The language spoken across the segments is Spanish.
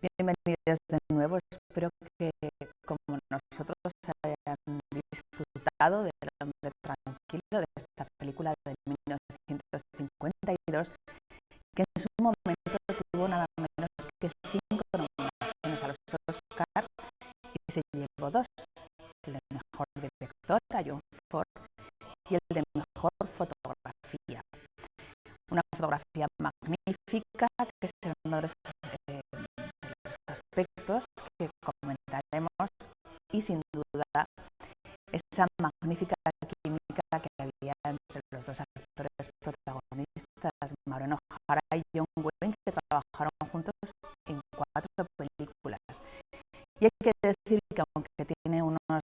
Bienvenidos de nuevo. Espero que, como nosotros, hayan disfrutado del Hombre Tranquilo, de esta película de 1952, que en su momento tuvo nada menos que 5 nominaciones a los Oscar y se llevó 2, el de mejor director a John Ford y el de mejor fotografía. Una fotografía magnífica, que es uno de los aspectos que comentaremos, y sin duda esa magnífica química que había entre los dos actores protagonistas, Maureen O'Hara y John Wayne, que trabajaron juntos en 4 películas. Y hay que decir que, aunque tiene unos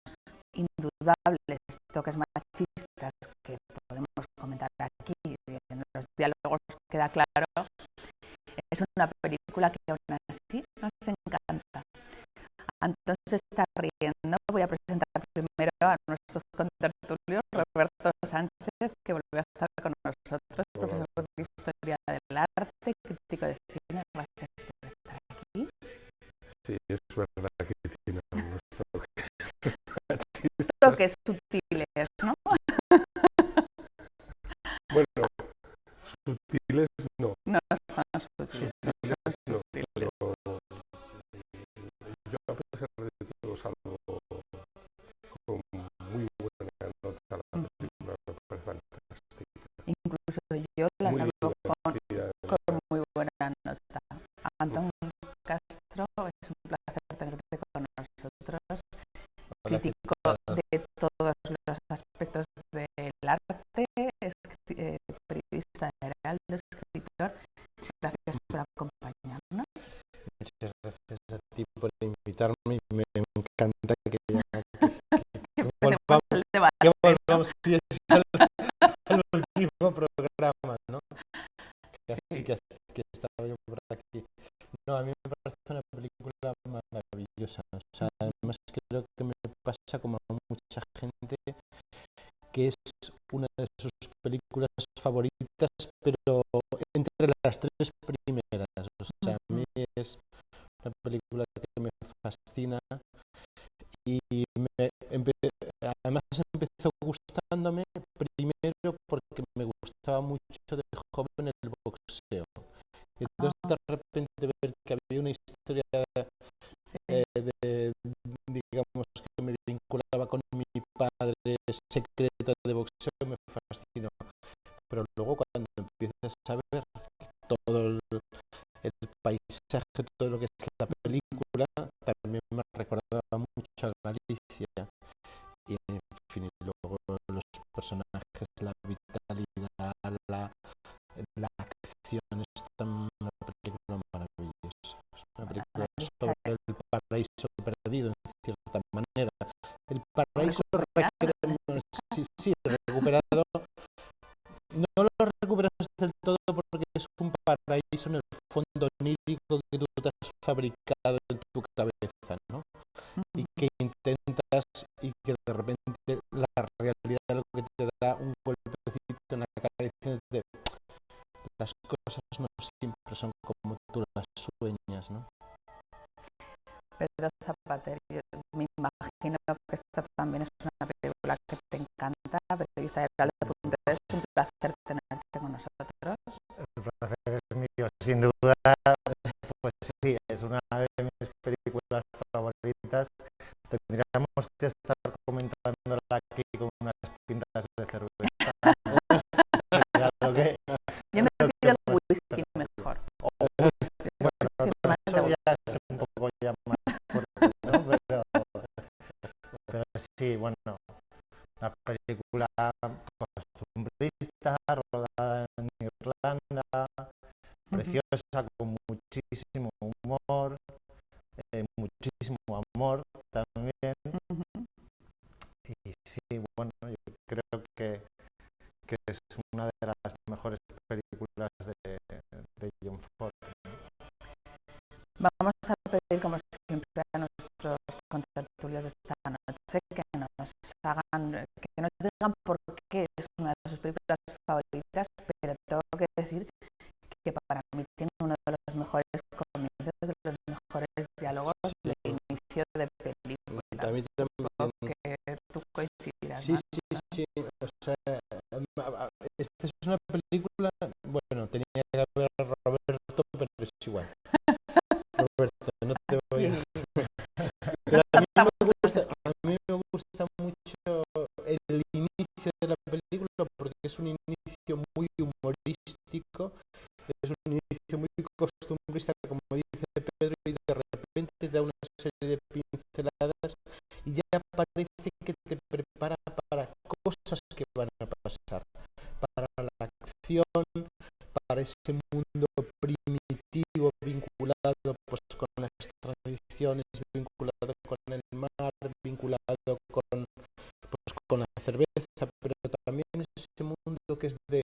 indudables toques machistas que podemos comentar aquí, en los diálogos queda claro, es una película que aún así nos encanta. Antes de estar riendo, voy a presentar primero a nuestros contertulios. Roberto Sánchez, que volvió a estar con nosotros, profesor de Historia del Arte, crítico de cine. Gracias por estar aquí. Sí, es verdad que tiene unos toques sutiles, ¿no? Bueno, sutiles no. No son sutiles. No. Pero yo, a pesar de todo, salvo con muy buena nota la película, me parece fantástica. Incluso yo la salvo con muy buena nota. Antón Castro, es un placer tenerte con nosotros. Crítico de todos los aspectos del arte, es periodista de Heraldo, escritor. Gracias por acompañarnos. Muchas gracias a ti por invitarme y me encanta que volvamos al último programa, ¿no? Así que estaba yo por aquí. No, a mí me parece una película maravillosa. O sea, además creo que me pasa como a mucha gente, que es una de sus películas favoritas, pero entre las 3 primeras. O sea, a mí es una película que me fascina y además empezó gustándome primero porque me gustaba mucho de joven el boxeo. Y entonces de repente ver que había una historia digamos, que me vinculaba con mi padre, secreta de boxeo, me fascinó. Pero luego cuando empiezas a ver todo el paisaje, todo lo que es la película, también me recordaba mucho a Galicia. Y en fin, y luego los personajes, la vitalidad, la acción, es una película maravillosa. Es una película sobre el paraíso perdido, en cierta manera. El paraíso recuperado. No lo recuperas del todo porque es un paraíso en el fondo onírico que tú te has fabricado en tu cabeza, ¿no? Y que intentas, y que de repente la realidad es lo que te da un golpecito en la cara diciéndote: las cosas no siempre son como tú las sueñas, ¿no? Pedro Zapatero, yo me imagino que esta también es una película que te encanta. Periodista de Heraldo.es, es un placer tenerte con nosotros. El placer es mío, sin duda. Pues sí, es una de mis películas favoritas. Tendríamos que estar comentándola aquí con unas pintas de cerveza. Yo me pido el whisky mejor. Bueno, eso ya es un poco ya más fuerte, ¿no? Pero sí, bueno, una película costumbrista, rodada en Irlanda, preciosa, con muchísimo humor, muchísimo amor también. Y sí, bueno, yo creo que es una de las mejores películas de John Ford. Vamos a pedir, como siempre, a nuestros contertulios de esta noche que nos digan por qué es una de sus películas favoritas, pero tengo que decir que para mí tiene uno de los mejores comienzos, de los mejores costumbrista, como dice Pedro, y de repente te da una serie de pinceladas y ya parece que te prepara para cosas que van a pasar, para la acción, para ese mundo primitivo vinculado pues con las tradiciones, vinculado con el mar, vinculado con la cerveza, pero también ese mundo que es de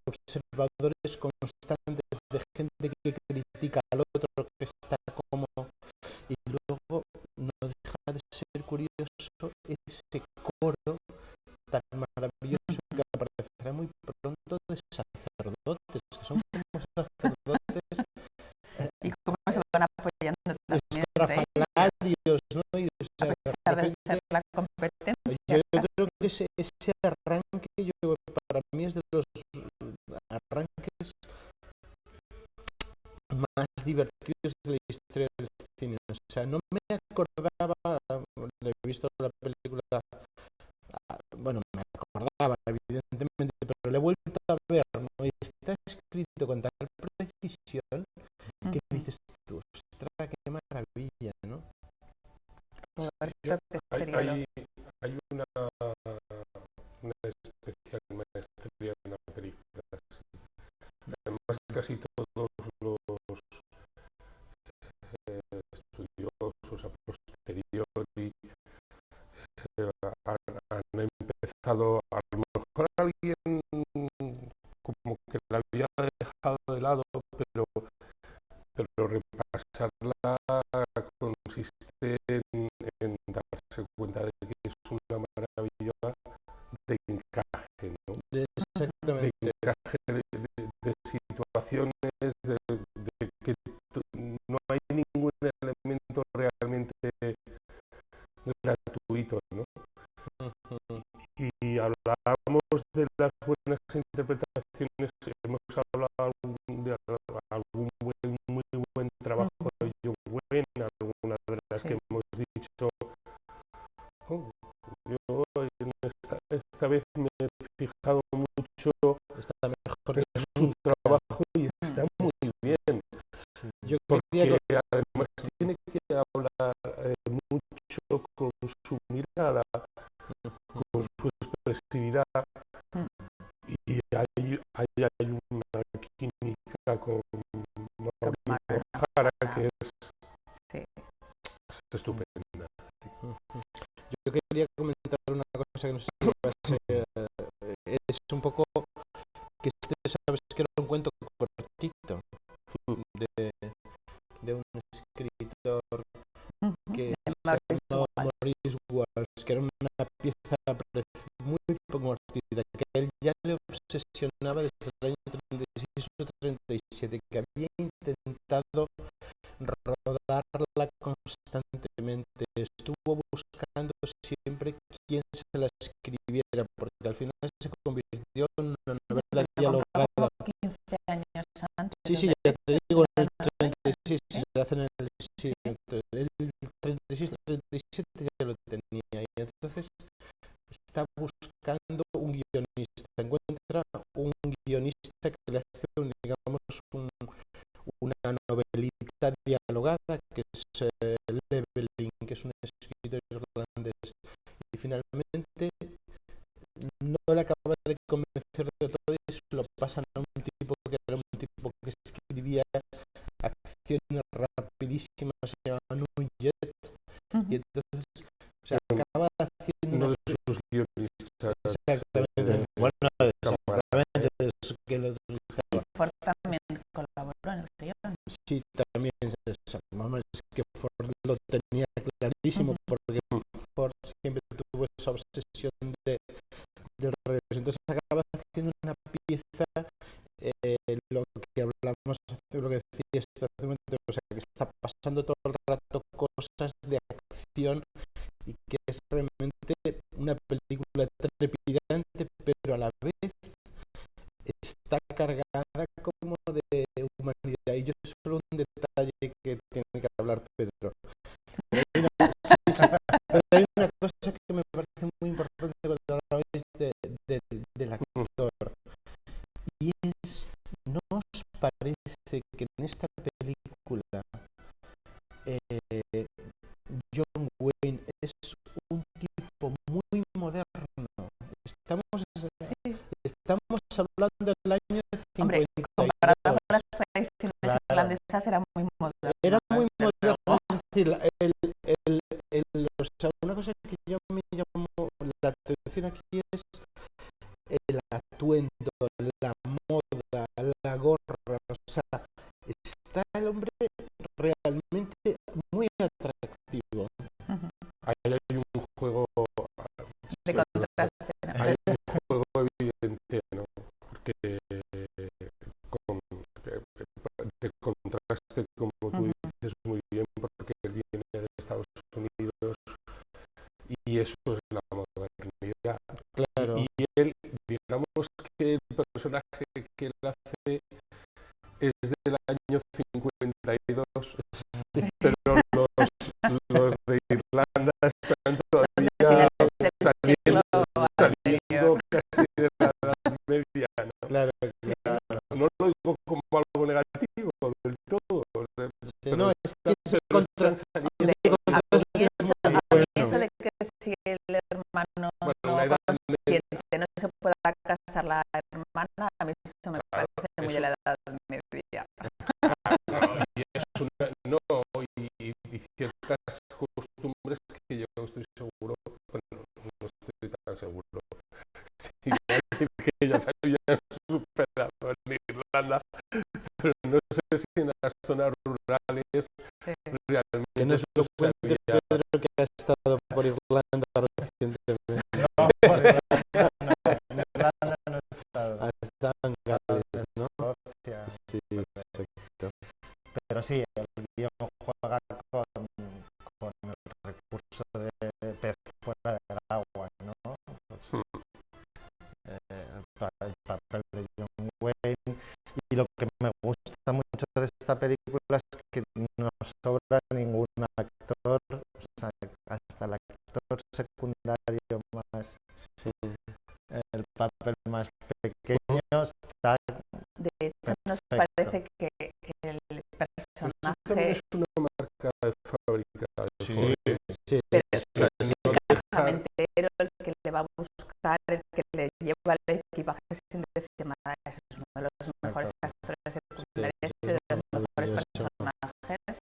observadores constantes, de gente que critica al otro, que está como... Y luego no deja de ser curioso ese coro tan maravilloso que aparecerá muy pronto de sacerdotes, que son como sacerdotes y cómo se van apoyando también estrafalarios, ¿no? Y, o sea, a pesar de ser la competencia. yo creo que ese arranque para mí es de los arranques más divertidos de la historia del cine. O sea, no me acordaba, he visto la película, bueno, me acordaba evidentemente, pero la he vuelto a ver, ¿no? Y está escrito con tal precisión que dices tú, ostras, qué maravilla, ¿no? Hay una especial maestría en la película. Además, casi todos los estudiosos a posteriori han empezado, a lo mejor alguien como que la había dejado de lado, pero repasarla consiste en darse cuenta de que es una maravilla de encaje, ¿no? Exactamente. De encaje de situaciones, de que no hay ningún elemento realmente gratuito, ¿no? Y hablábamos de las buenas interpretaciones, hemos hablado de algún muy buen trabajo de John Wayne, algunas de las que hemos dicho. Yo esta vez me he fijado mucho en su trabajo y está muy bien. Porque además tiene que hablar mucho con su mirada, con su expresividad, y hay una química con Maureen O'Hara que es estupenda. Yo quería comentar una cosa que no sé si es un poco que sabes que era un cuento cortito de un escritor que se llamaba Maurice Walsh, que era una pieza muy cortita, que a él ya le obsesionaba desde el año 36 o 37, que había intentado rodarla constantemente, estuvo buscando siempre quién se la escribiera, porque al final se convirtió en una novela dialogada. 15 años antes. Sí, ya te digo, en el 36 se hace en el 36-37 ya lo tenía, y entonces está buscando un guionista, encuentra un guionista que le hace una novelita dialogada que es Llewellyn, que es un escritor irlandés, y finalmente no le acaba de convencer de todo y se lo pasan a un tipo que escribía acciones rapidísimas, se llama Nugget, y entonces se acaba haciendo uno de sus guionistas. Exactamente. Es que y Ford también colaboró en el guion. Sí, también es que Ford lo tenía clarísimo, porque Ford siempre tuvo esa obsesión del regreso. Entonces acaba haciendo una pieza, lo que hablamos, lo que decía hace un momento, o sea, que está pasando todo el rato cosas de acción y que es realmente una película trepidante, pero a la vez está cargada como de humanidad. Y yo solo un detalle que tiene que hablar Pedro. Pero hay una cosa que me parece muy importante cuando habláis del actor, y es, ¿no os parece parece que en esta película John Wayne es un tipo muy moderno. Estamos hablando del año Hombre, 52. comparado con las tradiciones Claro. irlandesas, era muy moderno. Era muy desde moderno, luego. es decir, o sea, una cosa que yo me llamó la atención aquí es el atuendo, la moda, la gorra, o sea, está el hombre realmente muy atractivo. Ujú. Ahí hay un juego, De contraste, ¿no? hay un juego evidente, ¿no? Porque de contraste, como tú Ujú. dices muy bien, porque él viene de Estados Unidos y eso es la modernidad. Claro. Y él, digamos que el personaje que él hace es del año 52, pero los de Irlanda están Son de todavía finales del siglo saliendo anterior. casi de la Edad Media, ¿no? Claro, Sí. No lo digo como algo negativo del todo, sí, pero no, es que ese pero contra, están saliendo Hombre, ese a contraste mí es eso, muy a mí bueno. eso de que si el hermano bueno, no la edad consiente no se pueda casar la hermana, a mí eso me Claro, parece muy de eso- la edad media. y es no, y ciertas costumbres que yo estoy seguro, bueno, no estoy tan seguro, si me va a decir que ya se habían superado en Irlanda, pero no sé si en las zonas rurales Sí. realmente Que no es lo esto se cuente había... Pedro que ha estado por Irlanda recientemente. No, por Irlanda no, en Irlanda no he estado. Ha estado en Gales, ¿no? Escocia. Sí, exacto. Pero sí, el guión juega con el recurso de pez fuera del agua, ¿no? Pues, el papel de John Wayne. Y lo que me gusta mucho de esta película es que no sobra ningún actor, o sea, hasta el actor secundario más, Sí. el papel más pequeño está De hecho, nos perfecto. parece que el Eso también personaje, es una marca de fábrica. Sí, sí, pero sí, es sí. el cajamentero el que le va a buscar, el que le lleva el equipaje sin decir nada. Ese es uno de los mejores actores secundarios y de los mejores personajes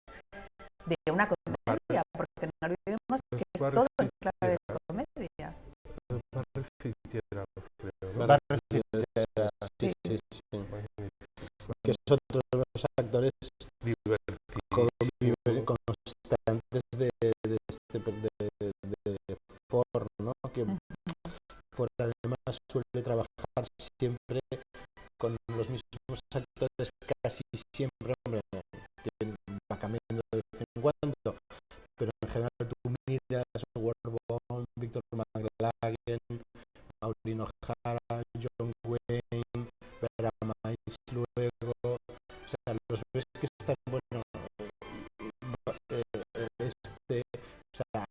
de una comedia, porque no olvidemos que es todo en clave de comedia. Barry Fitzgerald, creo, ¿no? Barry Sí. Fitzgerald, sí, sí, sí. Que es otro de los actores Divertidísimo. constantes de Ford, ¿no? Que Ford además suele trabajar siempre con los mismos actores, casi siempre, hombre, va cambiando de vez en cuando, pero en general tú miras Ward Bond, Victor McLaglen, Maureen O'Hara, John Wayne, Vera Miles luego, o sea, los ves que están, bueno, o sea,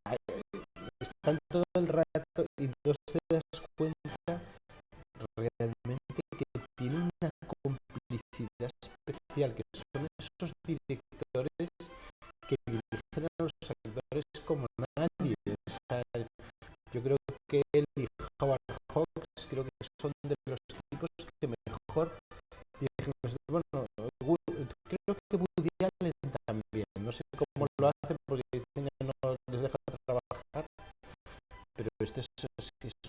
están todo el rato y no te das cuenta realmente que tienen una complicidad especial, que son esos directores que dirigen a los actores como nadie. O sea, yo creo que él y Howard Hawks creo que son de los tipos que mejor dirigen. Bueno, creo que Woody Allen también. No sé cómo lo hace porque dicen que no les deja trabajar, pero este es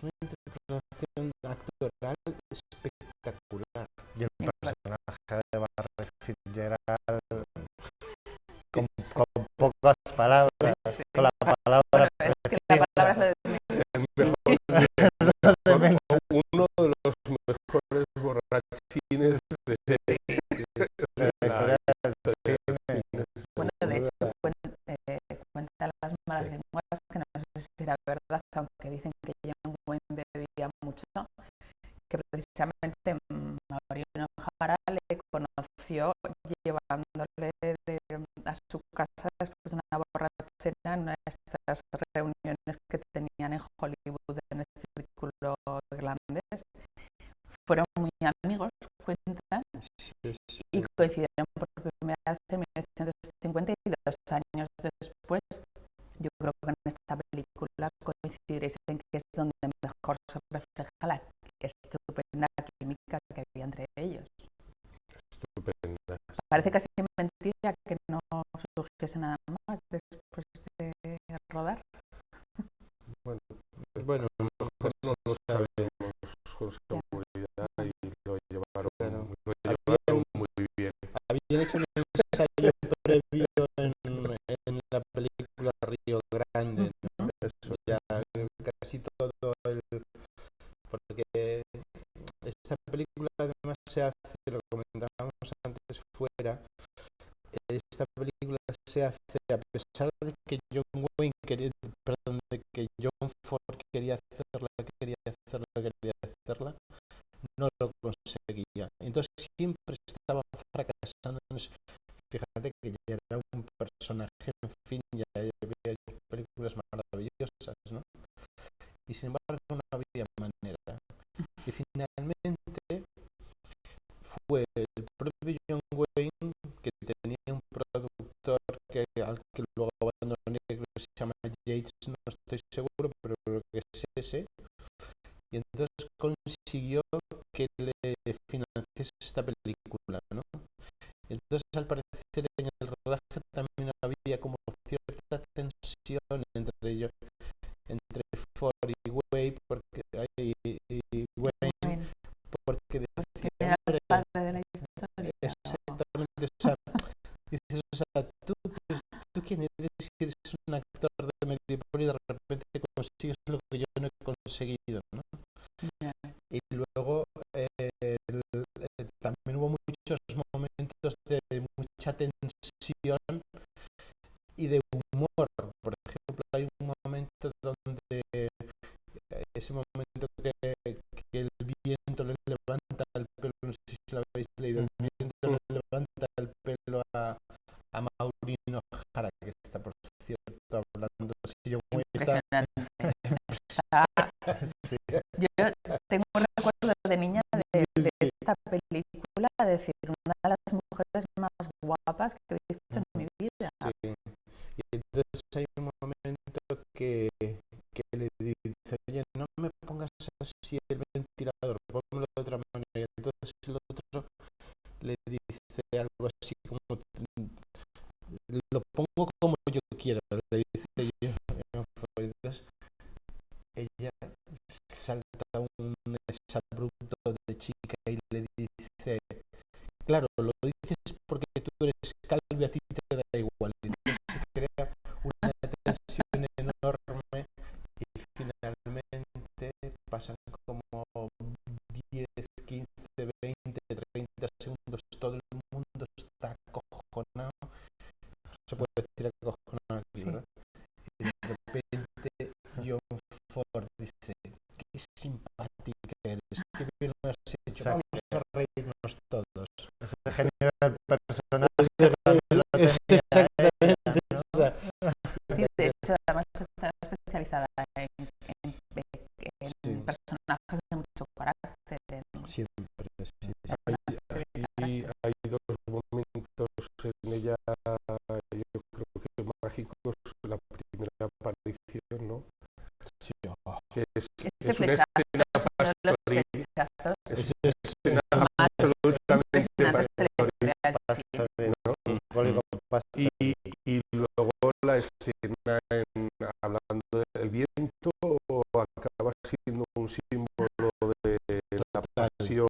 una interpretación actoral espectacular. Y el personaje de Barry Fitzgerald con pocas palabras, con la palabra Bueno, es que la palabra es lo de El mejor, uno de los mejores borrachines de la historia del cine. bueno, de hecho, cuentan las malas lenguas, que no sé si será verdad, aunque dicen que John Wayne bebía mucho, que precisamente Maureen O'Hara le conoció llevándole a su casa después de una borrachera en una de estas reuniones que tenían en Hollywood en el círculo irlandés. Fueron muy amigos, cuentan, Sí, sí. y coincidieron por primera vez en 1952 años después. Yo creo que en esta película coincidiréis en que es donde mejor se refleja la estupenda química que había entre ellos. Estupenda. Parece casi mentira que no surgiese nada más después de rodar. Bueno, no lo sabemos con seguridad y lo llevaron muy bien. habían hecho un ensayo previo en la película Río Grande, ¿no? Eso Ya casi todo porque esta película además se hace, lo comentábamos antes fuera, esta película se hace a pesar de que de que John Ford quería hacerla, no lo conseguía. Entonces siempre estaba fracasando. Fíjate que ya era un personaje, en fin, ya había hecho películas maravillosas, ¿no? Y sin embargo no había manera. Y finalmente fue el propio John Wayne, que tenía un productor al que luego abandoné, que se llama Yates, no estoy seguro, pero creo que es ese. Y entonces consiguió que le financiase esta película, ¿no? Entonces, al parecer, en el rodaje también había como cierta tensión entre ellos, entre Ford y Wayne, porque porque decía, Era hombre, parte de la historia. exactamente, o sea, dices, o sea, tú quién eres, si eres un actor de medio pelo y de repente consigues lo que yo no he conseguido, ¿no? Yeah. Y luego también hubo muchos momentos de mucha tensión y de humor. Por ejemplo, hay un momento donde ese momento que el viento le levanta el pelo, no sé si lo habéis leído, el viento le levanta el pelo a Maureen O'Hara, que está, por cierto, hablando si yo Impresionante. Sí. Yo tengo un recuerdo de niña de esta película, de decir, una de las mujeres más guapas que he visto en mi vida. Sí. Y entonces hay un momento que le dice, oye, no me pongas así el ventilador, pónmelo de otra manera. Y entonces el otro le dice algo así como, lo pongo como yo quiero, le dice yo. Entonces ella salta un exabrupto de chica y le dice, claro, lo dices porque tú eres calvo y a ti te da igual. Entonces se crea una tensión enorme y finalmente pasan como 10, 15, 20, 30 segundos. Todo el mundo está acojonado. Se puede decir acojonado aquí, ¿verdad? Y de repente John Ford dice, qué simpática eres, qué bien lo has hecho, vamos a reírnos todos. Ese genio del personaje Es exactamente, ¿no? o sea, Sí, de hecho, además está especializada en sí, personajes de mucho carácter. siempre, sí. Hay dos momentos en ella, yo creo que mágicos. La primera aparición, ¿no? Sí, Que es Ese una flechazo escena es uno de los pastoril. flechazos Es es una escena más absolutamente impresionantes de la pastoril, historia del cine. ¿no? Cólico pasta. Y luego la escena hablando del viento acaba siendo un símbolo de la pasión.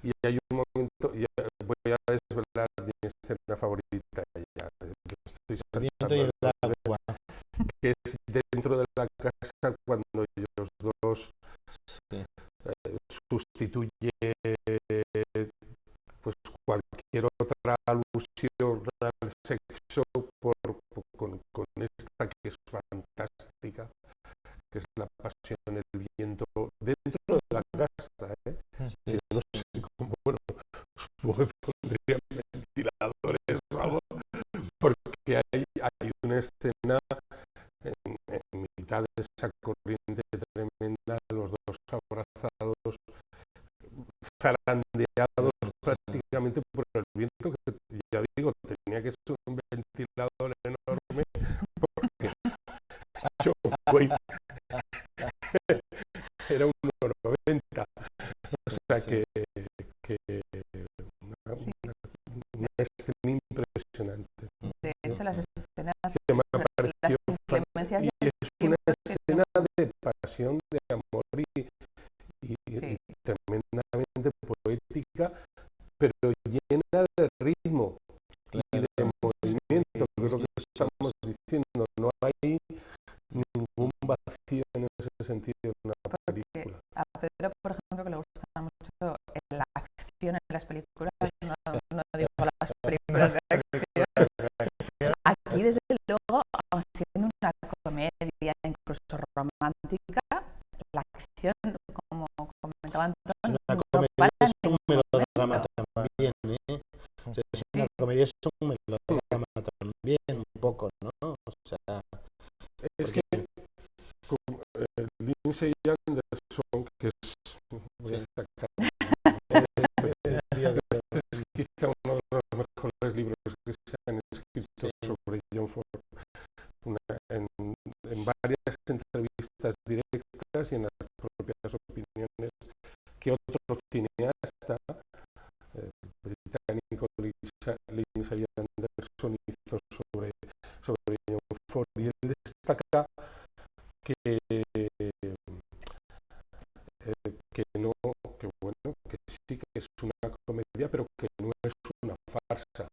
Y hay un momento, ya voy a desvelar mi escena favorita, ya, estoy el viento y el agua. que es dentro de la casa cuando ellos dos Sí. sustituye pues cualquier otra alusión al sexo con esta que es fantástica, que es la pasión, el viento dentro de la casa, Sí, yo no sé cómo, bueno, supongo que pondrían ventiladores o algo, porque hay una escena en mitad de esa corriente tremenda, los dos abrazados, zarandeados precisamente por el viento, que ya digo, tenía que ser un ventilador enorme, porque John Wayne era 1,90, o sea que Sí. una escena impresionante. De hecho, las escenas, Que me ha las parecido inclemencias y del es tiempo una que escena de pasión, de amor y sí, tremendamente poética, pero llena de ritmo y de movimiento, que es lo que estamos diciendo. No hay ningún vacío en ese sentido en una película. a Pedro, por ejemplo, que le gusta mucho la acción en las películas, no digo las películas de acción. Aquí, desde luego, aun siendo una comedia incluso romántica, la acción, como comentaba Es Antón, una no comedia, para es en un ningún melodrama momento. también, ¿eh? O sea, es una comedia, es un melodrama también, un poco, ¿no? O sea, Es porque que Lindsay Anderson, que es, voy a Sí. sacar, el este es quizá uno de los mejores libros que se han escrito sobre John Ford. En varias entrevistas directas y en las propias opiniones que otro cineasta, el británico Lindsay Anderson, hizo sobre John Ford, y él destaca que que bueno, que sí que es una comedia, pero que no es una farsa.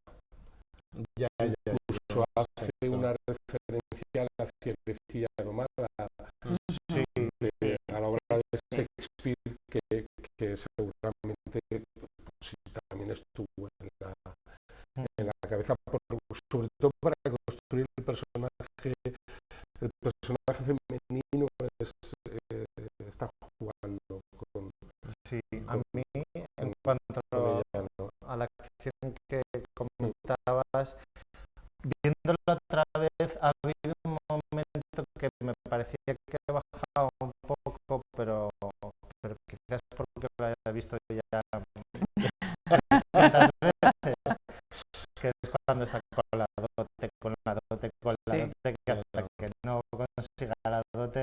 ya, Incluso hace exacto. una referencia a la fierecilla domada Sí, a la obra de Shakespeare, que seguramente sí, también estuvo en la cabeza, sobre todo para construir el personaje femenino está jugando con, Sí, a con, mí, en con cuanto ella, ¿no? a la acción que comentabas, viéndolo otra vez, ha habido un momento que me parecía que he bajado un poco, pero quizás porque lo haya visto ya tantas veces, que es cuando está con la dote, que hasta que no consiga la dote,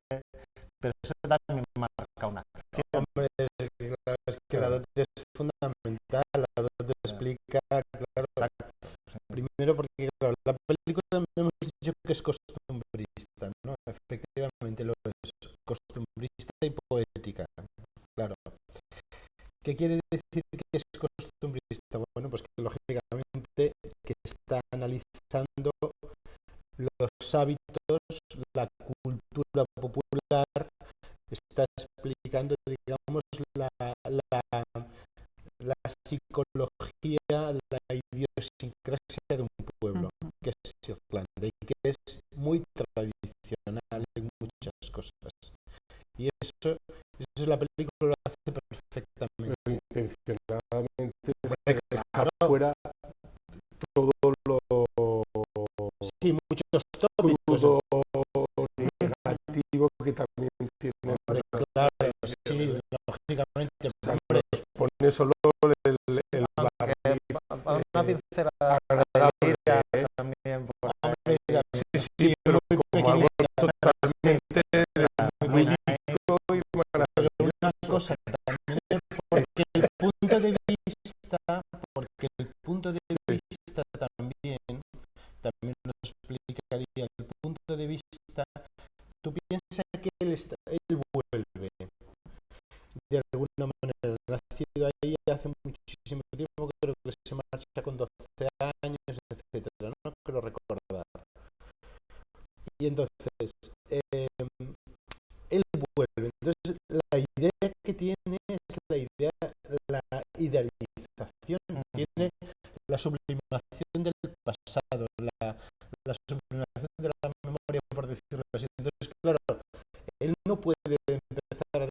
pero eso también marca una acción. Hombre, claro, es que la dote es fundamental, la dote explica, claro, primero porque claro, la película hemos dicho que es costumbrista, ¿no? Efectivamente lo es, costumbrista y poética, claro. ¿Qué quiere decir que es costumbrista? Bueno, pues que lógicamente que está analizando los hábitos, la cultura popular, está explicando, digamos, la psicología, la idiosincrasia de un pueblo, que es Irlanda y que es muy tradicional en muchas cosas. Y eso la película lo hace perfectamente. Pero intencionadamente Hombre, deja claro. fuera todo lo Sí, muchos tópicos. crudo, negativo que también tiene el Hombre, personaje. claro, sí, lógicamente. O sea, Hombre, nos pone solo el barniz Una pincelada agradable, también por hombre, sí, sí, pero muy como algo pequeñita, totalmente muy lúdico y pero maravilloso. una cosa también, porque el punto de vista también lo explicaría. El punto de vista, tú piensas que él vuelve de alguna manera, nacido ahí hace muchísimo tiempo, creo que se marcha con 12 años, etcétera, no creo recordar. Y entonces él vuelve. Entonces la idea que tiene es la idealización, tiene la sublimación del pasado, la sublimación de la memoria, por decirlo así. Entonces, claro, él no puede empezar a...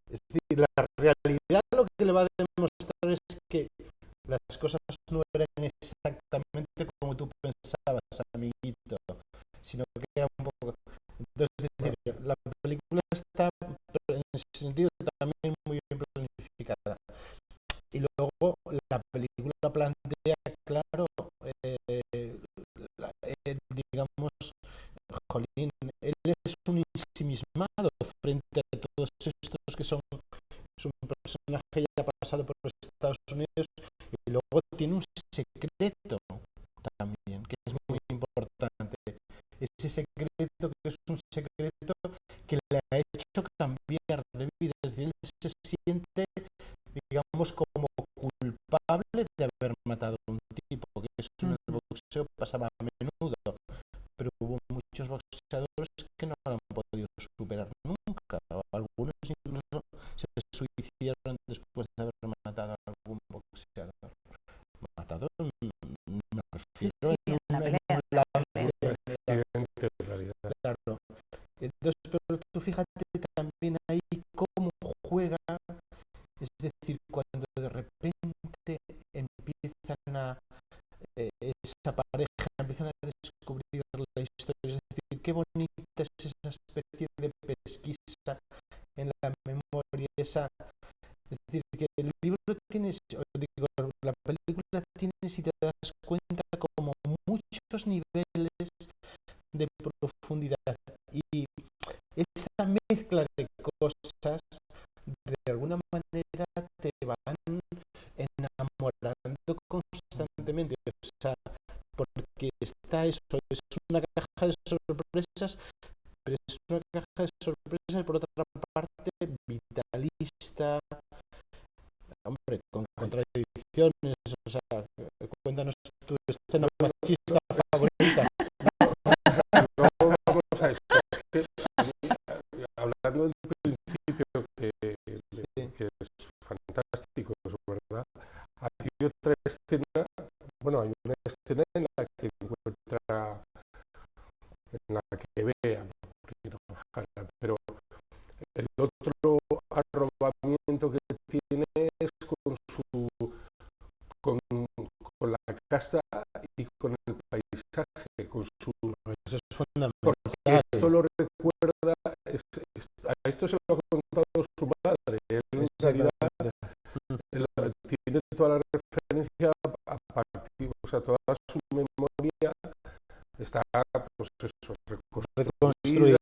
Es decir, la realidad lo que le va a demostrar es que las cosas no eran exactamente como tú pensabas, amiguito, sino que era un poco... Entonces, es decir, la película está en ese sentido también muy bien planificada. Y luego plantea, claro, digamos, jolín, él es un ensimismado frente a todos estos que son un personaje ya pasado por los Estados Unidos y luego tiene un secreto también, que es muy importante. Ese secreto que es un secreto que le ha hecho cambiar de vida. Desde él se siente, digamos, como culpable de haber matado a un tipo, que eso en el boxeo pasaba a menudo, pero hubo muchos boxeadores que no lo han podido superar nunca, o algunos incluso se suicidaron después de haber matado a algún boxeador. Matado, me refiero en la pelea. En realidad. Claro. Entonces, pero tú fíjate también ahí cómo juega, es decir, cuando de repente empiezan a esa pareja empiezan a descubrir la historia, es decir, qué bonita es esa especie de pesquisa en la memoria, esa, es decir, que el libro tiene, digo, la película tiene, si te das cuenta, como muchos niveles de profundidad y esa mezcla de cosas de alguna manera te van enamorando constantemente, o sea, porque está eso, es una caja de sorpresas, pero es una caja de sorpresas por otra parte vitalista, hombre, con contradicciones, o sea, cuéntanos tu escena machista favorita. No, vamos a eso. Es que, hablando del principio, que es fantástico, es verdad, hay otra escena, bueno, hay una escena en la que encuentra, en la que ve a Hannah, pero el otro arrobamiento que tiene es con la casa y con el paisaje, con su... Eso es fundamental. Porque esto lo recuerda, a esto se lo ha contado su madre, él en realidad tiene toda la referencia a partir, o sea, toda su memoria está, pues eso, reconstruida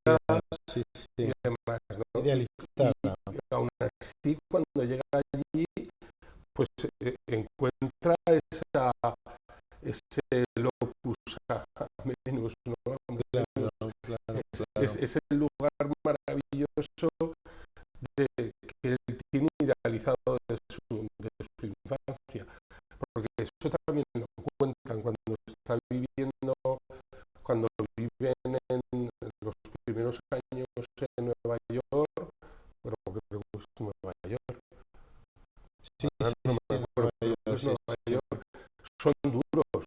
sí, sí. y demás, ¿no? Idealizada. Y aún así, cuando llega allí, pues encuentra ese locus amenus, ¿no? Claro. Es el lugar maravilloso que él tiene idealizado de su infancia, porque eso también lo cuentan cuando está viviendo, cuando viven en los primeros años en Nueva York, bueno, creo que es Nueva York. Sí, no me acuerdo, pero es Nueva York. Son duros.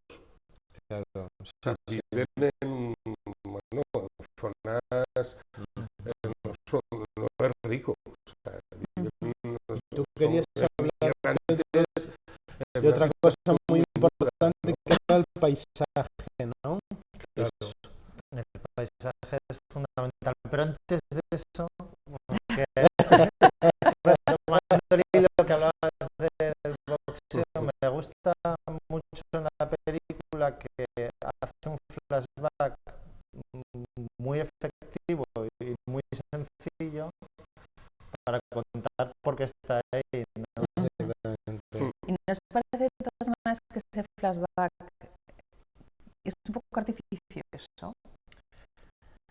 Claro. O sea, viven en, bueno, en zonas, no es rico. O sea, tú querías hablar de otra cosa muy importante, que era el paisaje, ¿no? Claro. El paisaje es fundamental, pero antes de eso, retomando lo que hablabas del boxeo, me gusta mucho en la película que hace un flashback muy efectivo y muy sencillo para contar por qué está ahí, ¿no? ¿Y nos parece de todas maneras que ese flashback es un poco artificioso?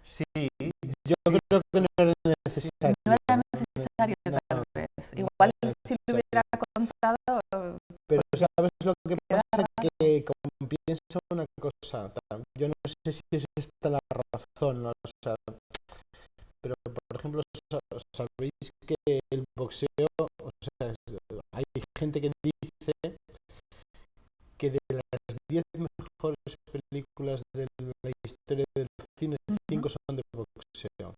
Sí, yo creo que no era necesario. No era necesario, tal vez. Igual si lo hubiera contado... Pero ¿sabes lo que pasa? Que como pienso una cosa, yo no sé si es esta la razón, ¿no? O sea, pero por ejemplo, sabéis que el boxeo, o sea, hay gente que dice que de las 10 mejores películas de la historia del cine, 5 son de boxeo.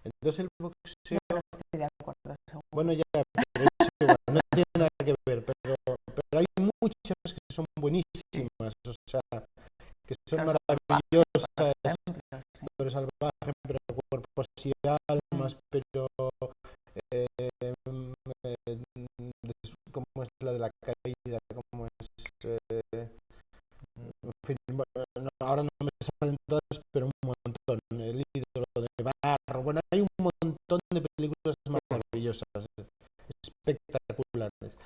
Entonces el boxeo... No estoy de acuerdo, seguro. Bueno, ya, pero es igual, no tiene nada que ver, pero hay muchas que son buenísimas, o sea, que son maravillosas, Doctor Salvaje, pero Cuerpos y Almas, pero ¿cómo es la de la caída? ¿Cómo es? fin, ahora no me salen todas, pero un montón. El ídolo de barro. Bueno, hay un montón de películas maravillosas, espectaculares.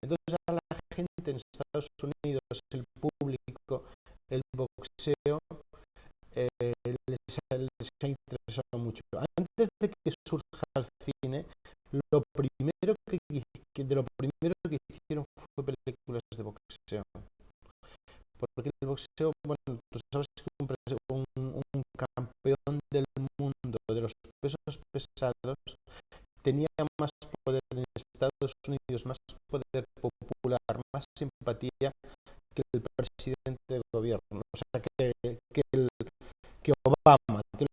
Entonces a la gente en Estados Unidos, el público, el boxeo, les ha interesado mucho. Antes de que surja el cine, de lo primero que hicieron fue películas de boxeo. Porque el boxeo, bueno, tú sabes que un campeón del mundo de los pesos pesados tenía más poder en Estados Unidos, más poder popular, más simpatía que el presidente del gobierno. O sea, que el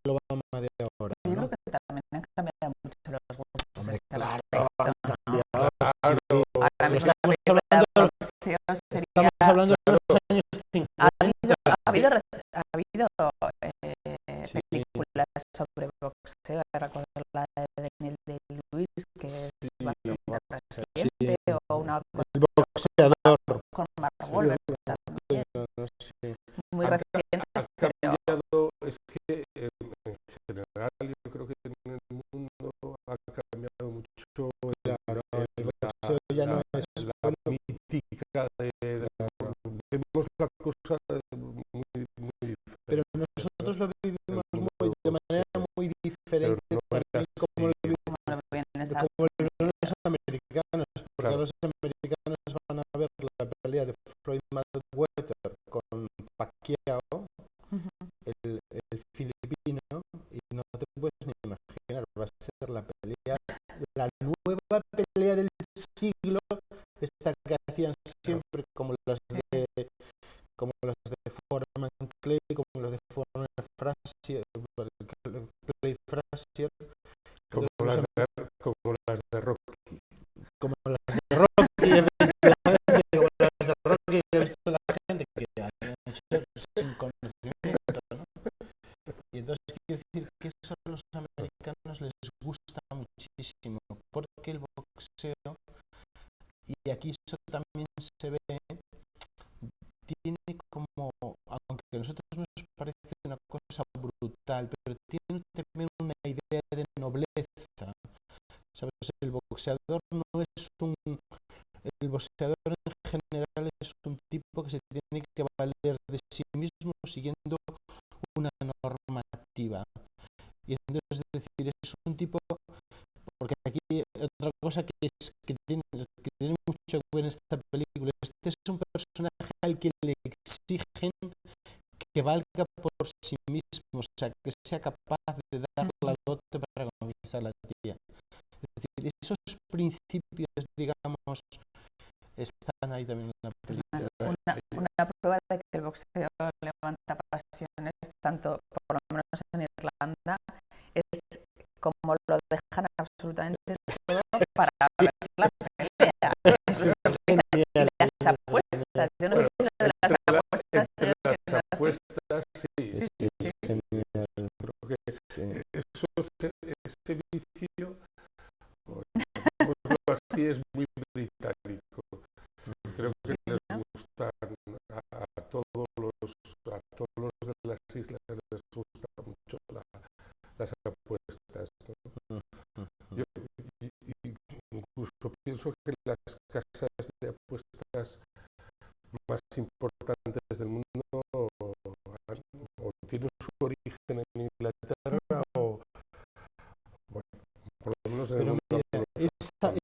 Obama de ahora, Yo ¿no? creo que también han cambiado mucho los gustos. Hombre, a ese claro, respecto, han ¿no? cambiado. Claro, Sí. Ahora mismo Estamos la película hablando de de boxeo sería... Estamos hablando de los años 50. Ha habido Sí. películas sobre boxeo. Recuerdo la de Daniel Day-Lewis, que es Sí, bastante sí. reciente, o una El boxeador. con Mark Wahlberg también, Sí. muy Ha recientes, pero cambiado, es que en general yo creo que en el mundo ha cambiado mucho Claro, el boxeo ya no es la bueno. mítica de Claro. vemos la cosa muy diferente. Pero nosotros lo vivimos El mundo de del manera boxeo, muy pero diferente no era también como lo así. como lo ven en Estados como lo vieron Unidos. los americanos, porque Claro. los americanos van a ver la pelea de Floyd Mayweather con Pacquiao, Ujú. el filipino, y no te puedes ni imaginar, va a ser la nueva pelea del siglo, esta que hacían siempre como las de Foreman Clay, como las de Foreman Frazier, Clay Frazier, Como las de Rocky. como las de Rocky, efectivamente, como las de Rocky que he visto la gente que han hecho sin conocimiento, ¿no? Y entonces quiero decir que eso a los americanos les gusta muchísimo, porque el boxeo, y aquí eso también se ve, tiene como, aunque a nosotros nos parece una cosa brutal, pero tiene también una idea de nobleza. ¿Sabes? El boxeador el boxeador en general es un tipo que se tiene que valer de sí mismo siguiendo una normativa. Y entonces, es decir, es un tipo, porque aquí otra cosa que tiene mucho que ver en esta película, este es un personaje al que le exigen que valga por sí mismo, o sea, que sea capaz de dar la dote para conquistar la tía. Es decir, esos principios, digamos, están ahí también en la película. Una prueba de que el boxeo levanta pasiones, tanto por lo menos en Irlanda, es como lo dejan absolutamente todo para ver la pelea. Incluso las apuestas. Yo no sé si lo de las apuestas Entre las siendo así. apuestas, sí. Sí. Genial. Creo que ese vicio, digámoslo así, es muy británico. Creo que les gusta a todos los de las islas, les gusta mucho las apuestas, ¿no? Yo incluso pienso que las casas de apuestas más importantes del mundo o tienen su origen en Inglaterra o, bueno, por lo menos en el Pero mundo mira,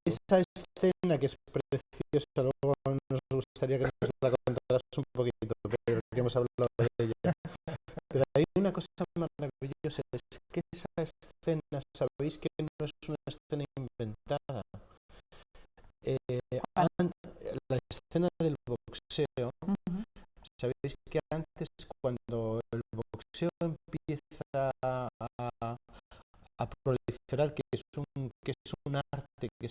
esa escena que es preciosa, luego nos gustaría que nos la contaras un poquito, porque hemos hablado de ella. Pero hay una cosa maravillosa, es que esa escena, sabéis que no es una escena inventada. La escena del boxeo, sabéis que antes, cuando el boxeo empieza a proliferar, que es un arte que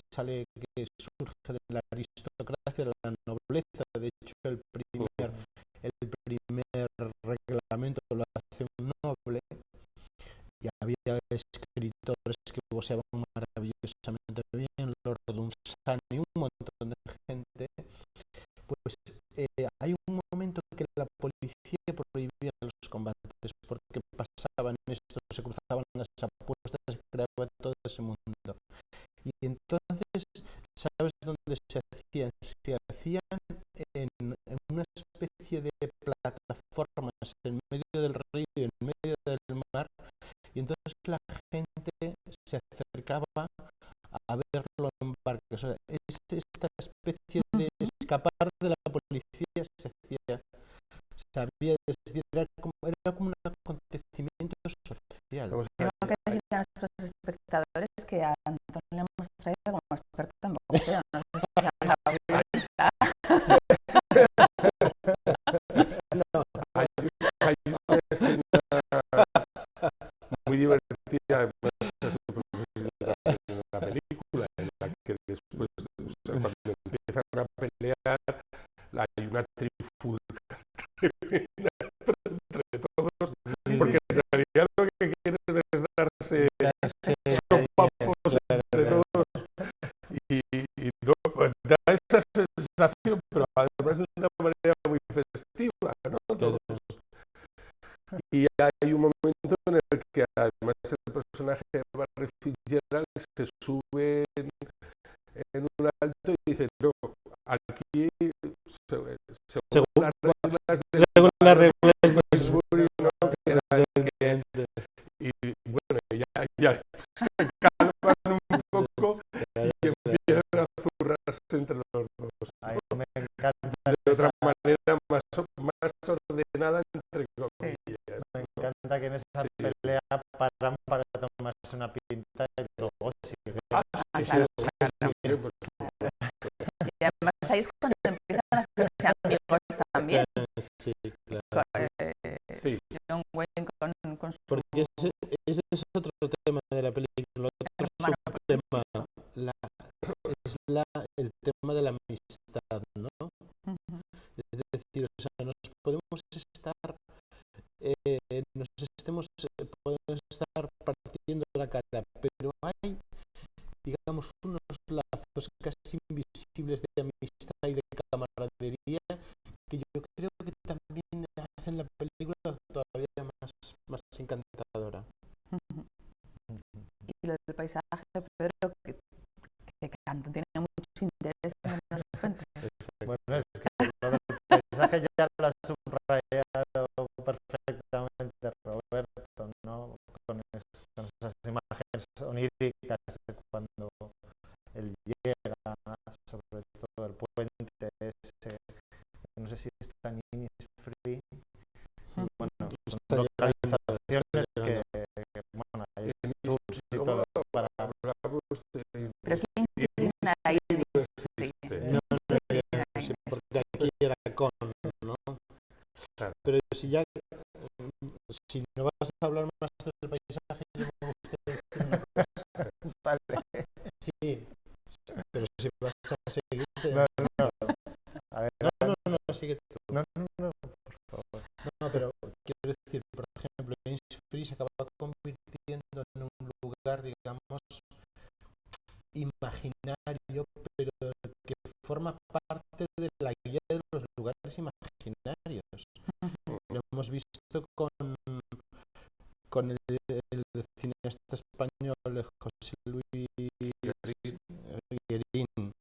surge de la aristocracia, de la nobleza, de hecho el primer reglamento lo hace un noble, y había escritores que boxeaban maravillosamente bien, Lord Dunsany y un montón de gente, pues hay un momento que la policía prohibía los combates porque pasaban esto, se cruzaban las apuestas, se creaba todo ese mundo. Y entonces, ¿sabes dónde se hacían? Se hacían en una especie de plataformas en medio del río, en medio del mar, y entonces la gente se acercaba a verlo en barco. O sea, es esta especie de escapar de la policía se hacía. Sabía, era como un acontecimiento social. Tengo que decir a nuestros espectadores que a Antón le hemos traído como experto en boxeo. No sé si se han dado cuenta. Hay una escena muy divertida en la película, en la que después, o sea, cuando empiezan a pelear, hay una trifulca tremenda entre todos, porque en realidad lo que quieren es darse sopapos entre todos, y no, da esa sensación, pero además de una manera muy festiva, ¿no? Todos. Y hay un momento en el que además el personaje de Barry Fitzgerald se sube en un alto y dice, no, aquí según las reglas de Salisbury, ¿no? Y bueno, ya se calman un poco y empiezan a zurrarse entre los dos. Ay, me encanta De otra manera más ordenada, entre comillas. Me encanta que en esa pelea paran para tomarse una pinta y luego siguen. Y además ahí es cuando empiezan a hacerse amigos también. Sí, claro. Sí. John Wayne con su... Porque ese es otro tema de la película, otro subtema, el tema de la amistad, ¿no? Es decir, o sea, podemos estar partiendo la cara, pero hay, digamos, unos lazos casi invisibles de amistad y de camaradería que yo creo que también hacen la película todavía más encantadora. Y lo del paisaje, Pedro, que Antón tiene mucho interés en los cuentos. Bueno, es que lo del paisaje ya lo ha subrayado perfectamente Roberto, ¿no? Con esas imágenes oníricas de cuando él llega, sobre todo el puente ese, no sé si está en Innisfree. Bueno, son localizaciones que bueno, hay tours y todo para... Pero ¿quién inclina ahí? No sé, porque aquí era con, ¿no? Pero si no vas a hablar más del paisaje, yo me gustaría decir una cosa. Vale. Sí, pero si vas a seguirte... No. A ver, no, sigue tú. No, por favor. No, pero quiero decir, por ejemplo, Innisfree se acaba convirtiendo en un lugar, digamos, imaginario, pero que forma parte de la guía de los lugares imaginarios. Lo hemos visto con el cineasta español José Luis Guerín.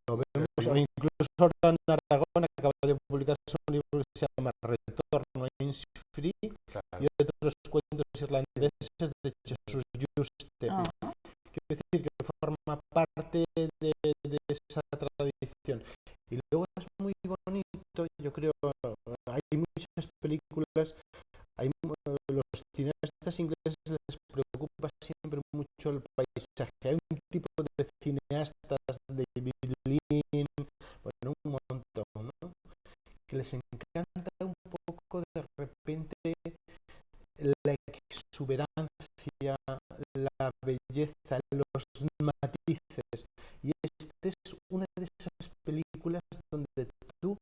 Lo vemos, o incluso ahora en Aragón acaba de publicar un libro que se llama Retorno a Innisfree y otros cuentos irlandeses de Jesús Juste. Quiero decir que forma parte de esa tradición. Y luego es muy bonito, yo creo, hay muchas películas, los cineastas ingleses les preocupa siempre mucho el paisaje. Hay un tipo de cineastas, David Lean, bueno, un montón, ¿no? Que les encanta un poco de repente la exuberancia, la belleza, los matices. Y esta es una de esas películas donde tú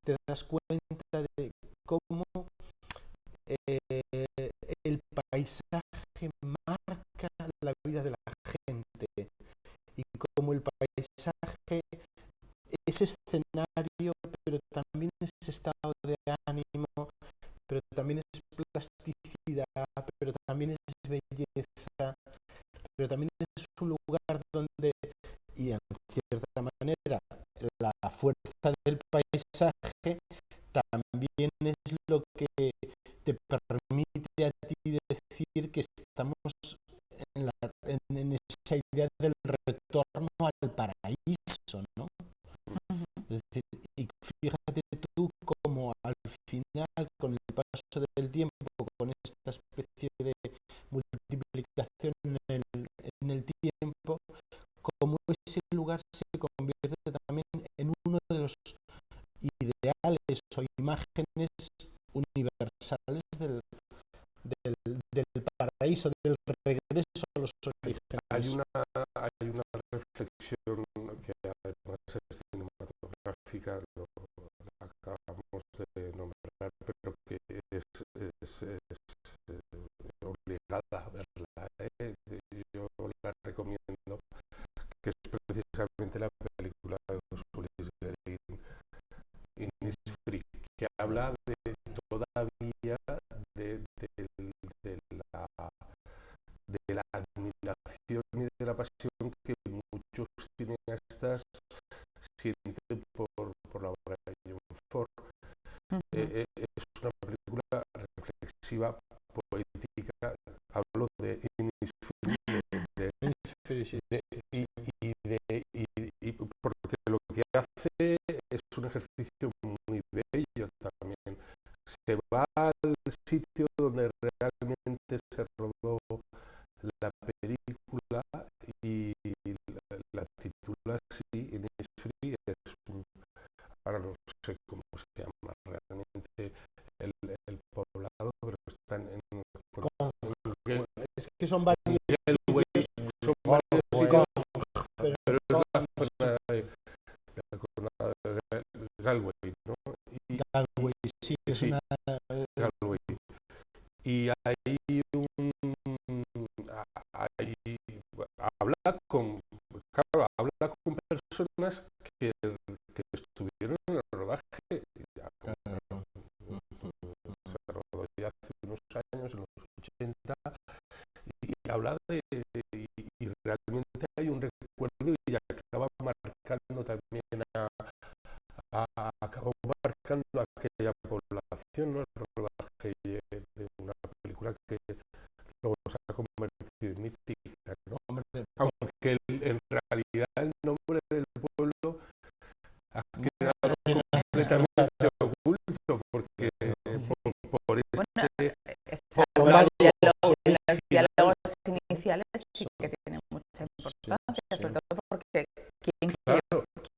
te das cuenta de cómo el paisaje marca la vida de la gente y cómo el paisaje es escenario, pero también es estado de ánimo, pero también es plasticidad, pero también es belleza, pero también es un lugar donde, y en cierta manera, la fuerza del paisaje también es lo que te permite a ti decir que estamos en esa idea del retorno al paraíso, ¿no? Es decir, y fíjate tú como al final, con el paso del tiempo, con esta especie de multiplicación en el tiempo, como ese lugar se convierte también en uno de los ideales o imágenes universales del paraíso, del regreso a los orígenes. Hay una reflexión que además es cinematográfica, lo acabamos de nombrar, pero que es obligada a verla. Yo la recomiendo, que es precisamente la película de Ursula Guerin, Innisfree, que habla de todavía de la admiración y de la pasión que muchos cineastas sienten por la obra de John Ford. Es una película reflexiva, poética. Hablo de y porque lo que hace es un ejercicio muy bello también. Se va al sitio donde realmente se rodó la película y la titula así, Innisfree, ahora no sé cómo se llama realmente el poblado, pero está es que son varios Galway, sitios, son varios sitios, pero es la zona de Galway, ¿no? Y Galway, sí, es sí, una... Galway. Y ahí habla con personas que estuvieron en el rodaje. Se rodó ya hace unos años, en los 80, y habla y realmente hay un recuerdo y acaba marcando también acabó marcando a aquella población, ¿no? El rodaje de una película que luego se ha convertido en mítica, ¿no? Aunque en realidad el nombre del pueblo ha quedado completamente oculto porque por este bueno, en los diálogos iniciales sí que tienen mucha importancia, sobre todo porque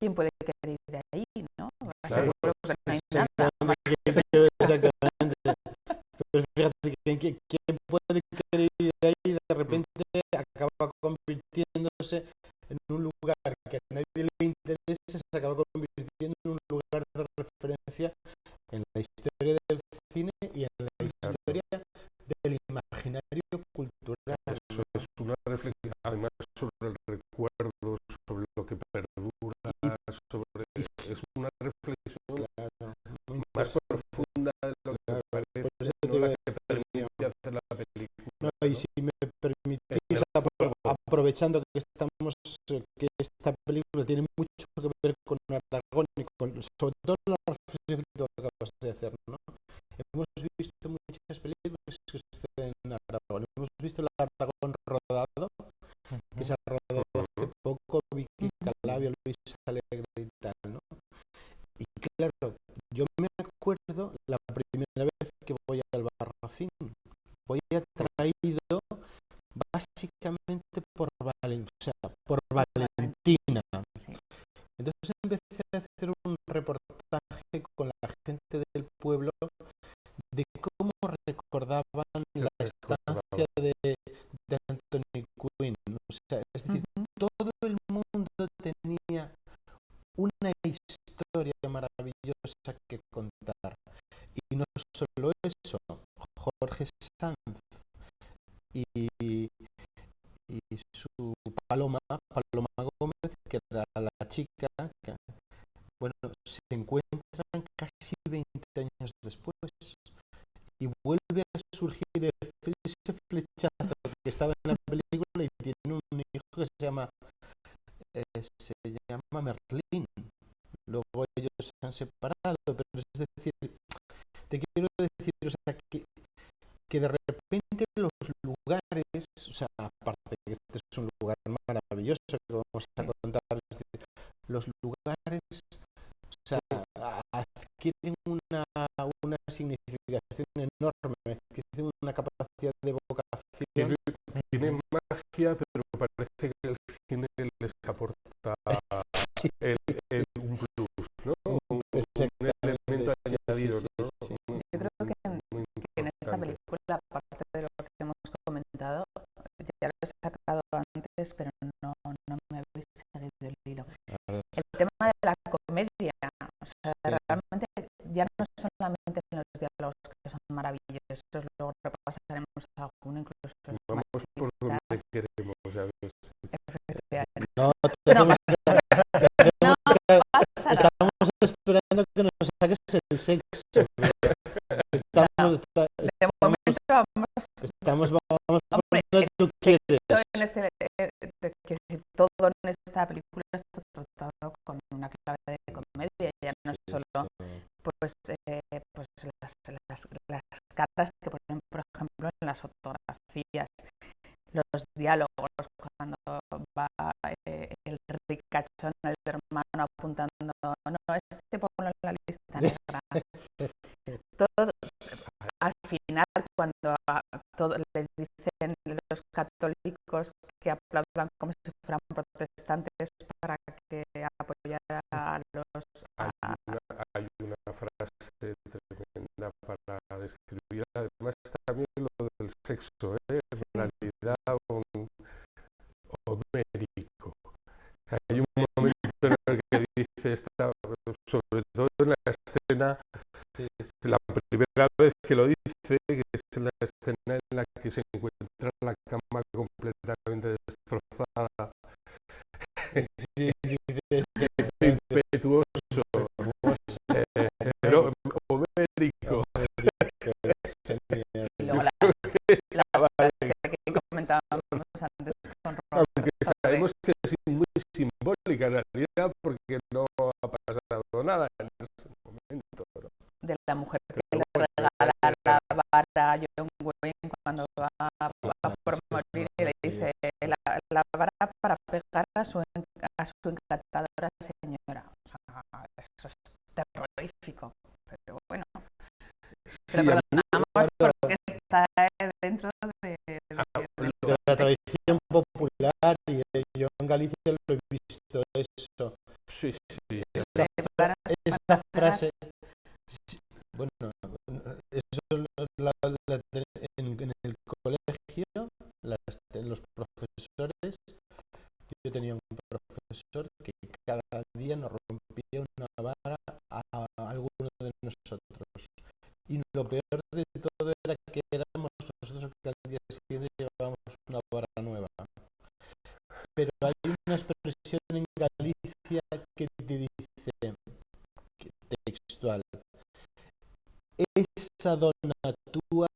¿quién puede querer ir ahí, ¿no? Claro, seguro que no hay nada. Exactamente. Pero fíjate, ¿quién puede querer ir ahí y de repente acaba convirtiéndose en un lugar que a nadie le interesa, se acaba convirtiendo en un lugar de referencia en la historia del cine y en la historia del imaginario cultural. Eso es una reflexión, además, sobre el recuerdo, sobre lo que perdura, es una reflexión más profunda de lo que parece, no la que permite hacer la película. No, y si me permitís, aprovechando que que esta película tiene mucho que ver con Aragón y sobre todo la reflexión que tú acabas de hacer, ¿no? Hemos visto muchas películas que suceden en Aragón. Hemos visto el Aragón rodado, que se ha rodado hace poco, Vicky Calavia, Luis Alegre y tal, ¿no? Y claro, yo me acuerdo la primera vez que voy al Barracín. Voy atraído básicamente por Valentina. Entonces empecé a hacer un reportaje con la gente del pueblo de cómo recordaban la estancia de Anthony Quinn. O sea, es decir, todo el mundo tenía una historia maravillosa que contar. Y no solo eso, Jorge Sanz y su Paloma Gómez, que era la chica, que, bueno, se encuentran casi años después. Y vuelve a surgir ese flechazo que estaba en la película y tiene un hijo que se llama Merlín. Luego ellos se han separado, pero es decir, te quiero decir, o sea, que de repente los lugares, o sea, aparte que este es un lugar maravilloso que vamos a contar, es decir, los lugares, o sea, adquieren una significación enorme, adquieren una capacidad de evocación. Tiene magia, pero parece que el cine les aporta Sí. un plus, ¿no? Un elemento Sí, añadido, sí, ¿no? sí. Yo creo que en esta película, aparte de lo que hemos comentado, ya lo he sacado antes, pero no me habéis seguido el hilo. El tema de la comedia, o sea, realmente ya no solamente en los diálogos que son maravillosos, luego repasaremos alguno, incluso los Vamos por donde queremos, ya ves. No, No pasa nada. estamos esperando que nos saques el sexo. Estamos Hombre, donde tú quieres. todo en esta película está tratado con una clave de comedia, ya no solo pues las caras que ponen, por ejemplo, en las fotografías, los diálogos, cuando va el ricachón, el hermano apuntando, no, este ponlo en la lista negra. Todo, al final, cuando les dicen los católicos que aplaudan como si fueran protestantes para que apoyara a los... Hay una frase tremenda para describir, además, también lo del sexo, en realidad homérico. Hay un momento en el que dice, sobre todo en la escena, la primera vez que lo dice, que es la escena en la que se encuentra la cama completamente destrozada. Sí, impetuoso, pero homérico. Y luego la frase que comentábamos antes con Robert, aunque sabemos que es muy simbólica en realidad, porque no ha pasado nada en ese momento, ¿no? De la mujer que le regala la vara a John Wayne cuando va por morir y le dice la vara para pegar a su encantadora señora. O sea, eso es terrorífico, pero bueno. Sí, Pero perdonamos porque está dentro de la tradición popular, y yo en Galicia lo he visto eso. Sí. Esa frase, bueno, eso en el colegio, los profesores, yo tenía un profesor que cada día nos rompía una vara a alguno de nosotros. Y lo peor de todo era que éramos nosotros que al día siguiente llevábamos una vara nueva. Pero hay una expresión en Galicia que te dice, textual, esa dona túa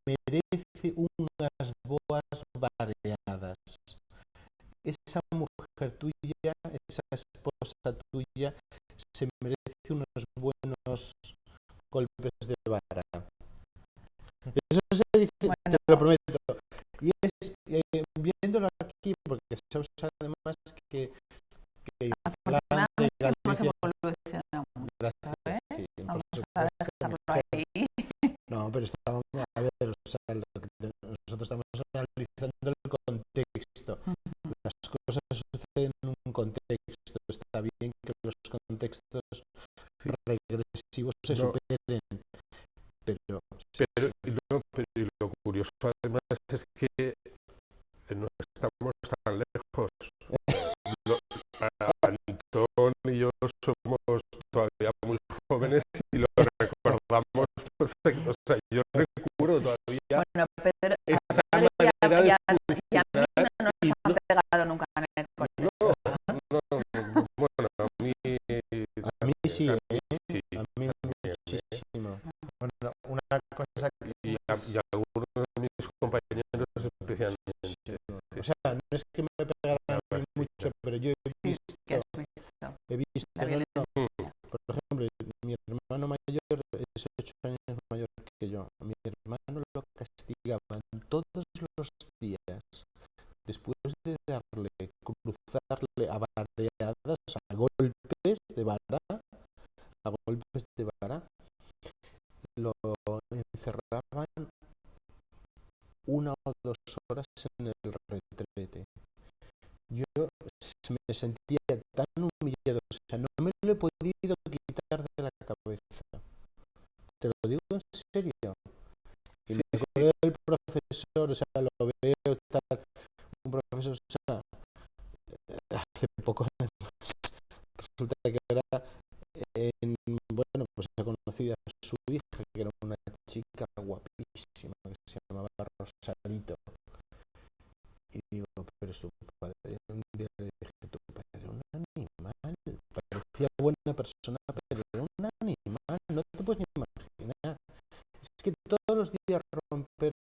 merece unas boas variadas. Esa mujer tuya, esa esposa tuya, se merece unos buenos golpes de vara. Eso se dice, bueno, te lo prometo. Y es viéndolo aquí, porque sabes además que afortunadamente hemos evolucionado mucho, ¿eh? Sí, vamos a dejarlo ahí. No, pero estamos, a ver, o sea, nosotros estamos analizando el contexto. Las cosas suceden en un contexto. Está bien que los contextos regresivos se superen, pero lo curioso además es que no estamos tan lejos. Antón y yo somos todavía muy jóvenes y lo recordamos perfecto. O sea, yo recuerdo todavía Pedro, esa Pedro manera de y a mí no nos han pegado nunca en el colegio. Bueno, a mí sí, sí, a mí muchísimo. una cosa que... y algunos de mis compañeros especialmente. O sea, no es que me pegaran a mí mucho, pero yo Sí, que has visto he visto, la no, violencia. por ejemplo, mi hermano mayor es 8 años mayor que yo. A mi hermano lo castigaban todos los días, después de darle, cruzarle a vareadas, a golpes de vara, lo encerraban 1 o 2 horas en el retrete. Yo me sentía tan humillado, o sea, no me lo he podido quitar de la cabeza. Te lo digo en serio. Y Sí, me acuerdo del profesor, o sea, lo veo tal, un profesor, o sea, hace poco además, resulta que era, bueno, pues he conocido a su hija, que era una chica guapísima, que se llamaba Rosalito. Y digo, pero su padre, un día le dije, tu padre era un animal, parecía buena persona, pero era un animal, no te puedes ni imaginar. Es que todos los días romper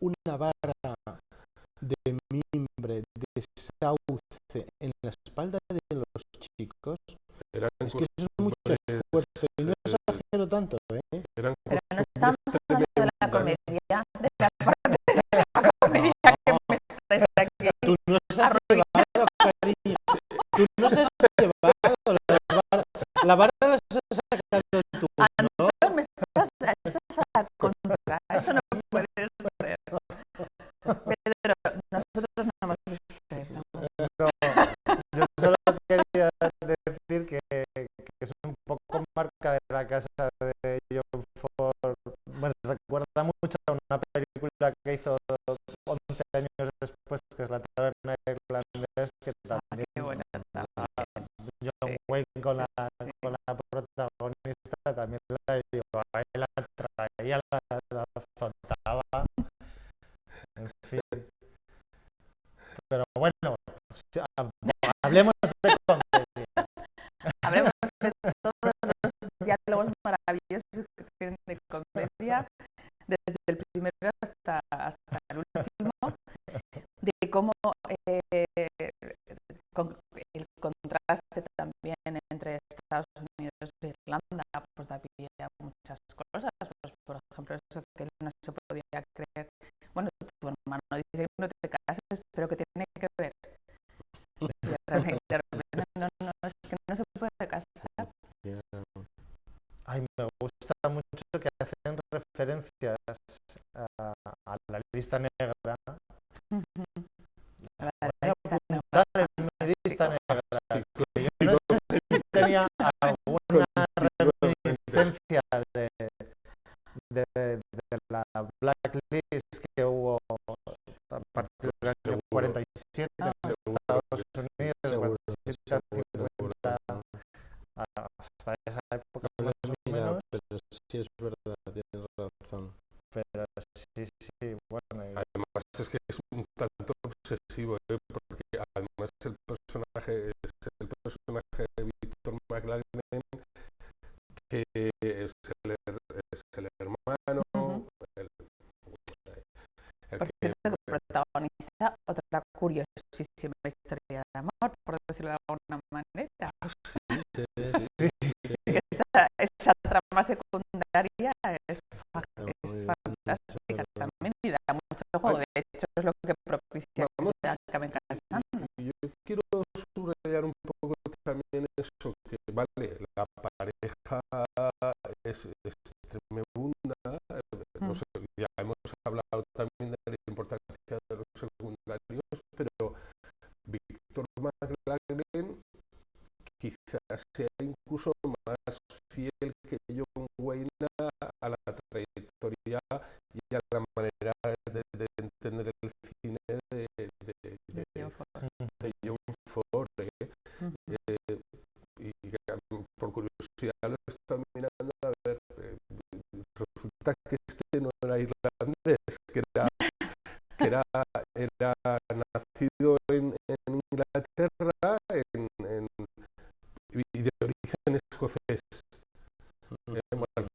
una vara de mimbre, de sauce en la espalda de los chicos, eran es que eso es mucho esfuerzo, y no exagero tanto, ¿eh? Eran Pero no costumbres estamos hablando de la tremendas. comedia, de la parte de la comedia que me estáis aquí. Tú no se has llevado, cariño, tú no se has llevado la vara la has sacado tú, ¿no? Antón, estás a la contra. Esto no puede ser. Pedro, nosotros no hemos visto eso. No, yo solo quería decir que es un poco marca de la casa de John Ford. Bueno, recuerda mucho a una película que hizo 11 años después, que es La taberna irlandés, que también Qué buena John Wayne con la protagonista también la llevaba y la traía, la azotaba, en fin. Pero bueno, hablemos de comedia. Hablemos de todos los diálogos maravillosos que tienen de comedia, desde el primero hasta el último, de cómo el contraste también entre Estados Unidos e Irlanda pues da pie a muchas cosas. Pues, por ejemplo, eso que él no se podía creer. Bueno, tu hermano dice que no te cases, pero que tiene que ver. Y de repente no, es que no se puede casar. Ay, me gusta mucho que hacen referencias a la lista negra. Mi lista negra. Yo no sé si tenía alguna reminiscencia de la blacklist que hubo a partir del año 47 en Estados Unidos, 47 50, hasta esa época más o menos. Pero sí es verdad, tienes razón. Pero sí, bueno. Además es que es un tanto obsesivo, porque además el personaje de Víctor McLaglen, que es el hermano, Por cierto, que protagoniza otra curiosísima historia de amor, por decirlo de alguna manera. Esa trama secundaria es fantástica también y da mucho juego. De hecho, es lo que propicia que se acaben casando. Yo quiero subrayar un poco también eso, que vale, la pareja es tremenda. No sé, ya hemos hablado también de la importancia de los secundarios, pero Víctor McLaglen quizás sea incluso más fiel que John Wayne a la trayectoria y a la manera de entender el cine de John Ford. Y por curiosidad lo he estado mirando a ver, resulta que este no era irlandés, que era nacido en Inglaterra y de origen escocés. Bueno,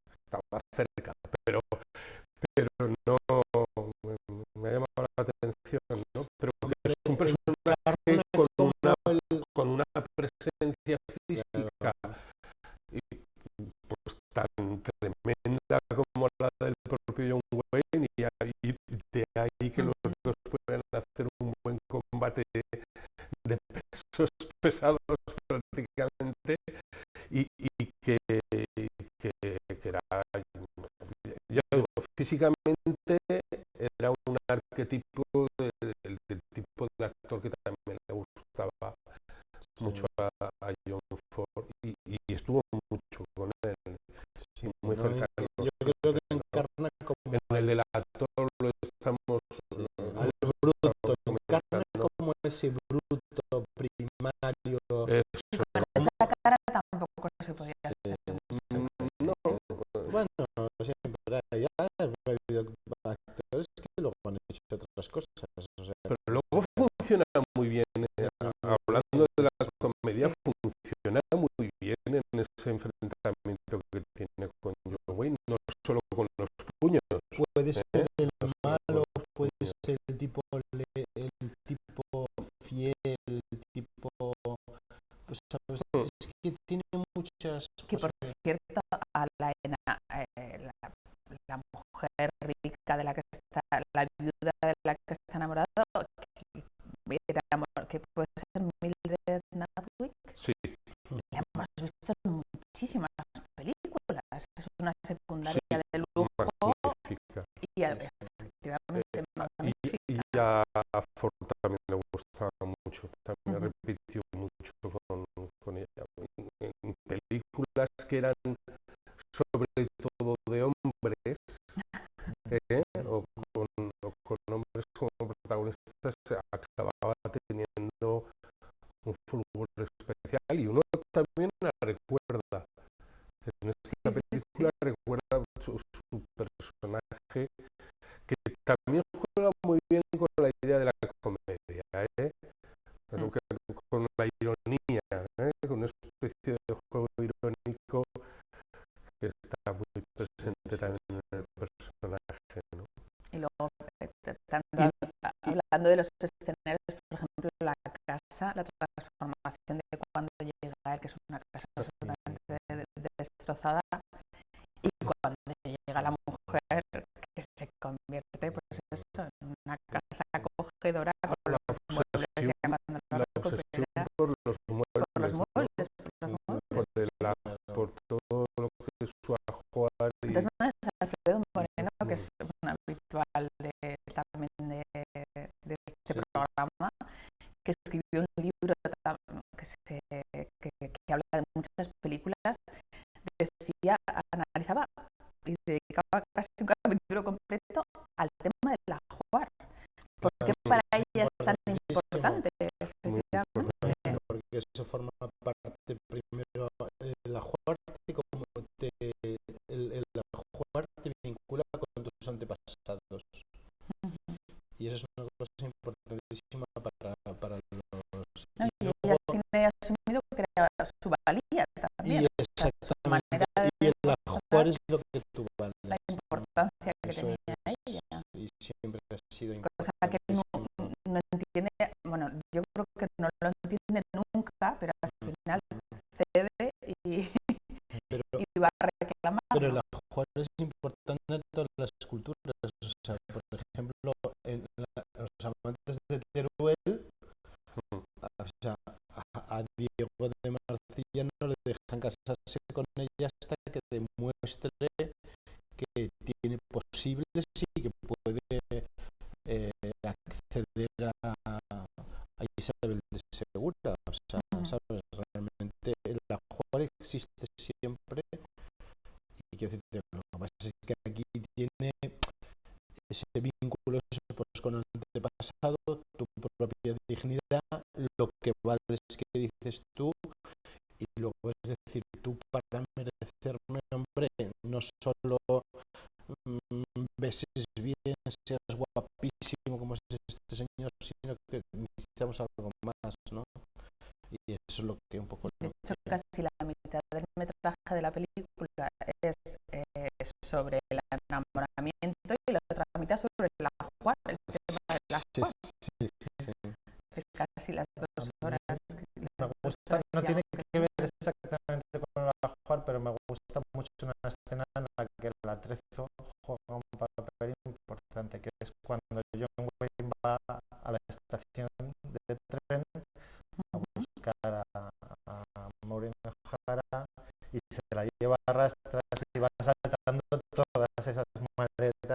estaba cerca físicamente era un arquetipo del tipo de actor que también le gustaba mucho a John Ford y estuvo mucho con él, Sí, muy no, cercano. yo creo que encarna como En el del actor lo estamos al bruto, encarna comentando. como ese bruto primario. Y con esa cara tampoco se podía Sí, hacer No, bueno, siempre hay habido actores que luego han hecho otras cosas. O sea, pero luego funciona muy bien. Hablando de la comedia, Sí. funciona muy bien en ese enfrentamiento que tiene con John Wayne, no solo con los puños. puede ser el No solo con malo, los puede puños. ser el tipo fiel, el tipo, pues sabes, es que tiene muchas Que por cierto, a la mujer rica de la que está, la viuda de la que está enamorado, que puede ser Mildred Natwick, Sí, la hemos visto en muchísimas películas. Es una secundaria sí, de lujo magnífica. y efectivamente magnífica. Y a Ford también le gustaba mucho, también repitió mucho con ella. En películas que eran sobre todo de hombres, o con hombres como protagonistas, se acababa teniendo un fulgor especial y uno también la recuerda. En esta película recuerda su personaje, que también juega muy bien con la idea de la comedia, con la ironía, con una especie de juego irónico que está muy presente también en el personaje, ¿no? Y luego, hablando de los escenarios, por ejemplo, la casa, la transformación de cuando llega él, que es una casa absolutamente destrozada, y cuando llega la mujer, que se convierte, pues eso, en una casa acogedora con La los muebles que cuando la lo obsesión recupera, por los por los muebles, ¿no? muebles, por los muebles. Por todo lo que es su ajuar Entonces, Alfredo Moreno, que es un habitual también de este programa, que escribió un libro que habla de muchas películas, decía, analizaba y dedicaba casi un capítulo completo al tema del ajuar. ¿Por qué para ella es tan importante? Efectivamente. porque eso forma parte primero, el ajuarte como el ajuar te vincula con tus antepasados. Y eso es una cosa importantísima para los... ¿No? Y ella tiene asumido que era su valía también. Y exactamente, y el ajuar es lo que tú vales. La importancia que eso tenía es, ella. y siempre ha sido Cosa que no entiende, bueno, yo creo que no lo entiende nunca, pero al final cede y va a reclamar. Pero el ajuar es importante en todas las culturas. O sea, por ejemplo, en los amantes de Teruel, o sea, a Diego de Marcilla no le dejan casarse con ella hasta que demuestre que tiene posibles y que puede acceder a Isabel de Segura. O sea, ¿sabes? Realmente el ajuar existe siempre. Y quiero decirte, lo que pasa es que aquí tiene ese vínculo pues, con el antepasado, tu propia dignidad, lo que vale es que dices tú, y luego es decir, tú para merecerme, hombre, no solo beses bien, seas guapísimo como es este señor, sino que necesitamos algo más, ¿no? Y eso es lo que un poco... De hecho, casi la mitad del metraje de la película es sobre el enamoramiento y la otra mitad sobre el ajuar, el tema del ajuar. Sí. Casi las 2 horas. Me gusta, no tiene que ver exactamente con el ajuar, pero me gusta mucho una escena en la que el atrezo juega un papel importante, que es cuando John Wayne va a la estación de tren a buscar a Maureen O'Hara y se la lleva a rastras y va saltando todas esas maletas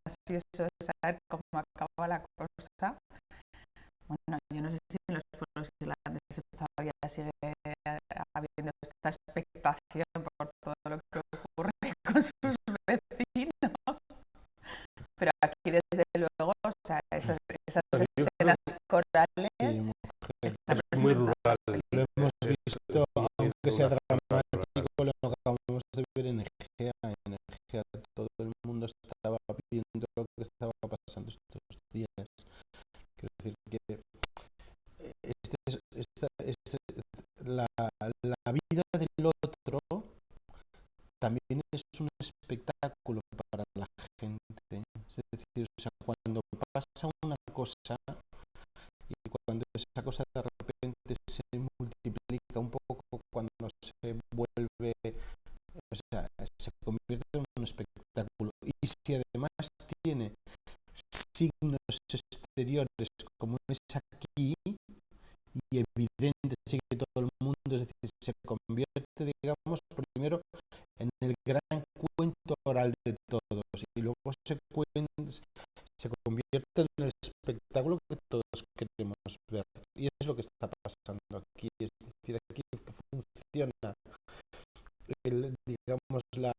ansioso de saber cómo acaba la cosa. Bueno, yo no sé si en los pueblos irlandeses todavía sigue habiendo esta expectación por todo lo que ocurre con sus vecinos, pero aquí desde luego, o sea, esas escenas corales Sí, están es muy representadas rural. lo hemos allí. visto, aunque sea dramático, lo acabamos de ver en Egea. En Egea todo el mundo estaba viendo lo que estaba pasando estos días. Quiero decir que la vida del otro también es un espectáculo para la gente. Es decir, o sea, cuando pasa una cosa y cuando esa cosa de repente se multiplica un poco, cuando se vuelve, o sea, se convierte en un espectáculo. Y si además tiene signos exteriores como es aquí y evidente, sigue todo el mundo, es decir, se convierte, digamos, primero en el gran cuento oral de todos y luego se convierte en el espectáculo que todos queremos ver. Y es lo que está pasando aquí. Es decir, aquí funciona digamos, la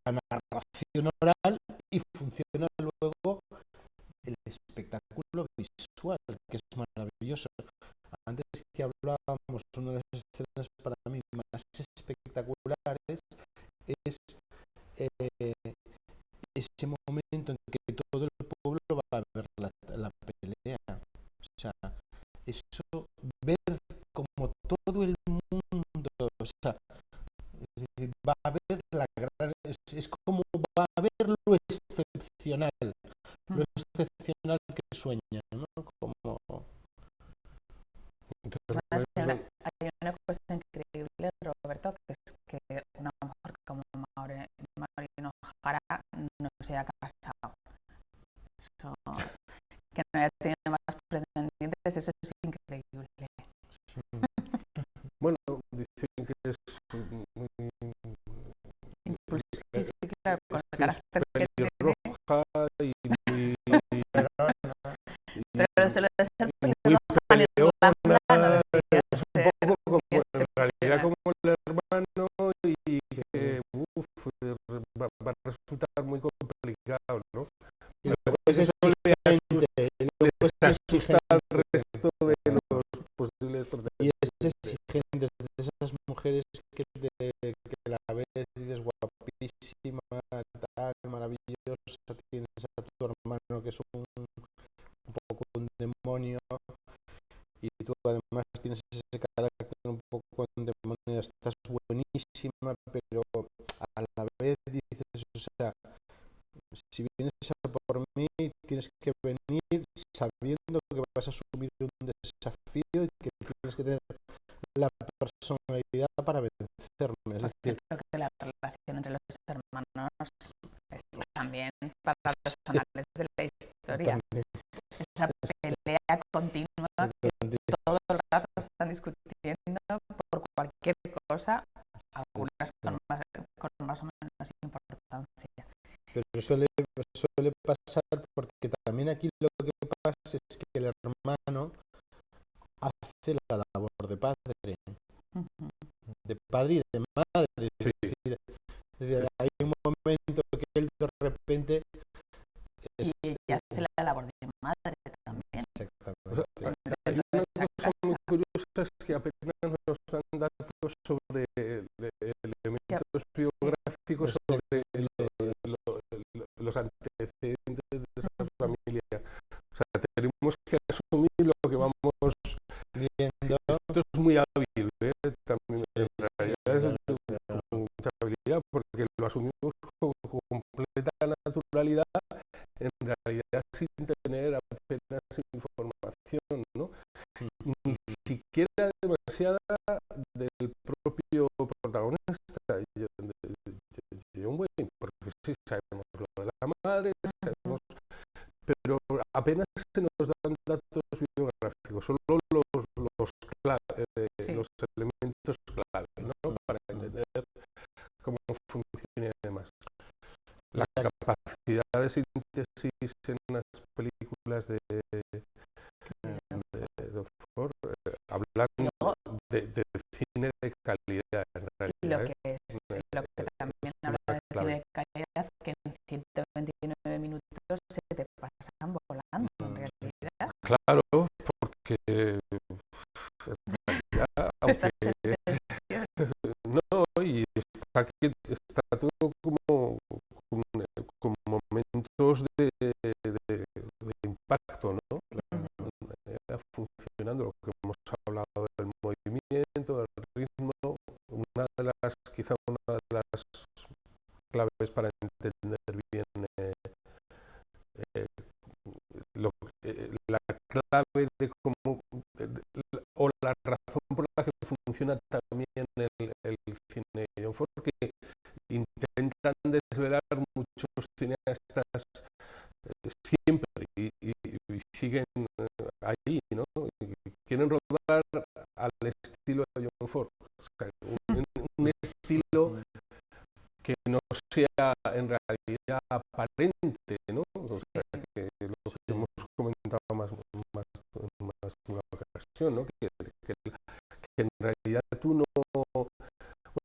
narración oral y funciona luego el espectáculo visual, que es maravilloso. Antes que hablábamos, una de las escenas para mí más espectaculares es ese momento en que todo el pueblo va a ver la pelea. O sea, eso, ver como todo el mundo, o sea, es decir, va a ver es como va a ver lo excepcional que sueña, ¿no? Como Hay una cosa increíble, Roberto, que es que una mujer como Maureen O'Hara no se ha casado. Eso, que no haya tenido más pretendientes, eso es increíble. Sí. Bueno, dicen que es muy Sí, claro, con el carácter que tiene. pelirroja y muy Pero se lo de ser muy pelirroja en Irlanda no debería es un ser poco como muy en realidad excepcional. como el hermano y que va a resultar muy complicado, ¿no? y luego es exigente, y luego Les es asusta al exigente, resto de los posibles y es pretendientes. exigente, es de esas mujeres que la ves y dices guapísima, tal, maravillosa, tienes a tu hermano que es un poco un demonio y tú además tienes ese carácter un poco endemoniado, estás buenísima, pero a la vez dices, o sea, si vienes a por mí, tienes que venir sabiendo que vas a asumir un desafío y que tienes que tener la personalidad para vencerme. Es decir, Que la relación entre los hermanos es también para los anales de la historia. Esa pelea continua que todo el rato están discutiendo por cualquier cosa, algunas con más o menos importancia. pero suele pasar porque también aquí lo que pasa es que el hermano hace la labor de padre y de madre. Sí. Es decir, hay un momento que él de repente y ella hace la labor de madre también. O sea, hay una cosa muy curiosa, es que apenas nos dan datos sobre elementos biográficos sobre los antecedentes de esa familia. O sea, tenemos que asumir lo que vamos viendo. Esto es muy hábil, también en realidad es con mucha habilidad, porque lo asumimos con completa naturalidad, en realidad sin tener apenas información, ¿no? Ni siquiera demasiada del propio protagonista, de John Wayne, porque sí sabemos lo de la madre, sabemos, pero apenas se nos dan datos biográficos, solo los elementos clave, ¿no? Para entender cómo funciona y demás. La capacidad de síntesis en las películas de Ford, hablando de cine de calidad, en realidad. Lo que también habla de cine de calidad, que en 129 minutos se te pasan volando, en realidad. Claro, porque aunque no, y está todo como momentos de impacto, ¿no? Funcionando, lo que hemos hablado del movimiento, del ritmo, quizá una de las claves para entender bien la clave de cómo, o la razón por la que funciona también el cine de John Ford, que intentan desvelar muchos cineastas siempre y siguen ahí, ¿no? Y quieren rodar al estilo de John Ford, o sea, un estilo que no sea en realidad aparente, ¿no? O sea, que lo que hemos comentado más de una ocasión, ¿no? Que en realidad tú no...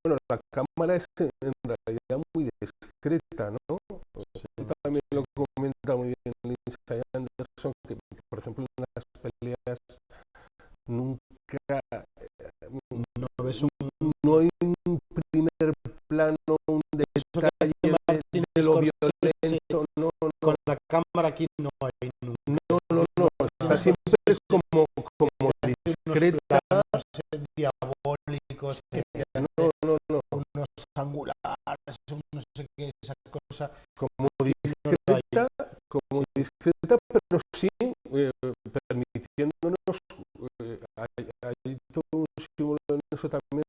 Bueno, la cámara es en realidad muy discreta, ¿no? Tú también lo comenta muy bien Lindsay Anderson, que por ejemplo en las peleas nunca no hay un primer plano, un detalle de lo violento, no, con la cámara aquí no hay nunca. No, está siempre como discreta, diabólicos, que no, unos angulares, no sé qué, esa cosa. Como discreta, pero sí permitiéndonos, hay todo un símbolo en eso también,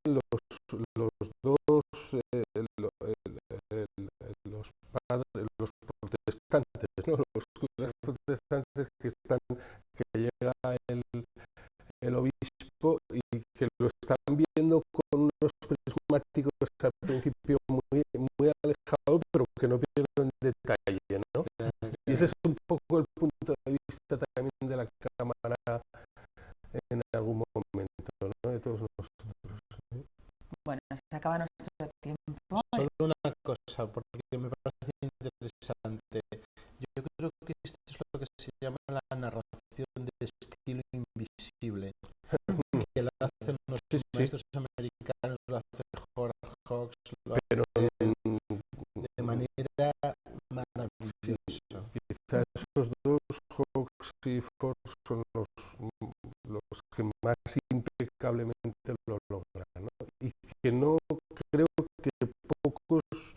los padres, los protestantes, ¿no? Los curas protestantes que llega el obispo y que lo están viendo con unos prismáticos al principio muy alejados, pero que no pierden detalle, ¿no? Y ese es un poco el punto de vista también de la cámara en algún momento, ¿no? De todos nosotros. Bueno, se acaba nuestro tiempo. Solo una cosa, porque me parece interesante. Yo creo que esto es lo que se llama la narración de estilo invisible, que la hacen los maestros americanos, lo hace Howard Hawks, lo hace de manera maravillosa. Quizás esos dos, Hawks y Ford, son los que más impecablemente lo logran, ¿no? Y que no creo que pocos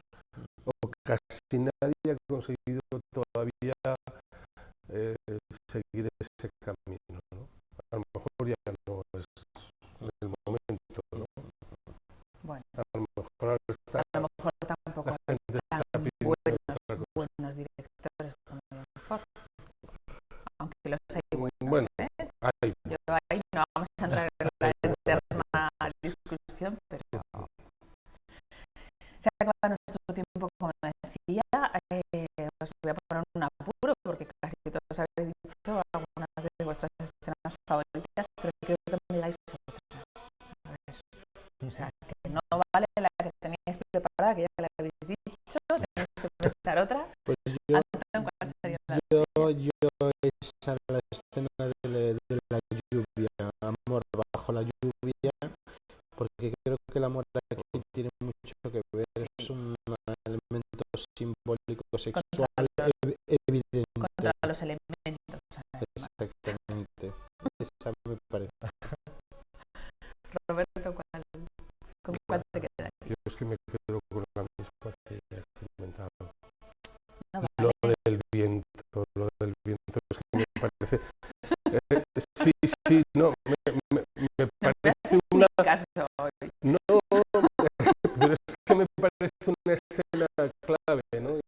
o casi nadie ha conseguido todavía seguir ese camino, ¿no? A lo mejor ya no es el momento, ¿no? Bueno, a lo mejor tampoco la gente tan está pidiendo buenos directores como Ford, aunque los hay buenos. Bueno, hay. Yo ahí no vamos a entrar en la eterna discusión, pero se acaba nuestro tiempo, como decía. Os voy a poner un apuro porque casi todos habéis dicho algunas de vuestras escenas favoritas, pero creo que me digáis otras. A ver, o sea, que no vale la que teníais preparada, que ya la habéis dicho, tenéis que pensar otra. Pues yo esa la escena de la lluvia, amor bajo la lluvia, porque creo que el amor aquí tiene mucho que ver, es un elemento simbólico sexual evidente. Contra los elementos. Exactamente. Esa me parece. Roberto, ¿con cuál te quedas? Yo es que me quedo con la misma que he comentado. No, vale. Lo del viento es que me parece... sí, no, me parece una... No, pero es que me parece una escena clave, ¿no?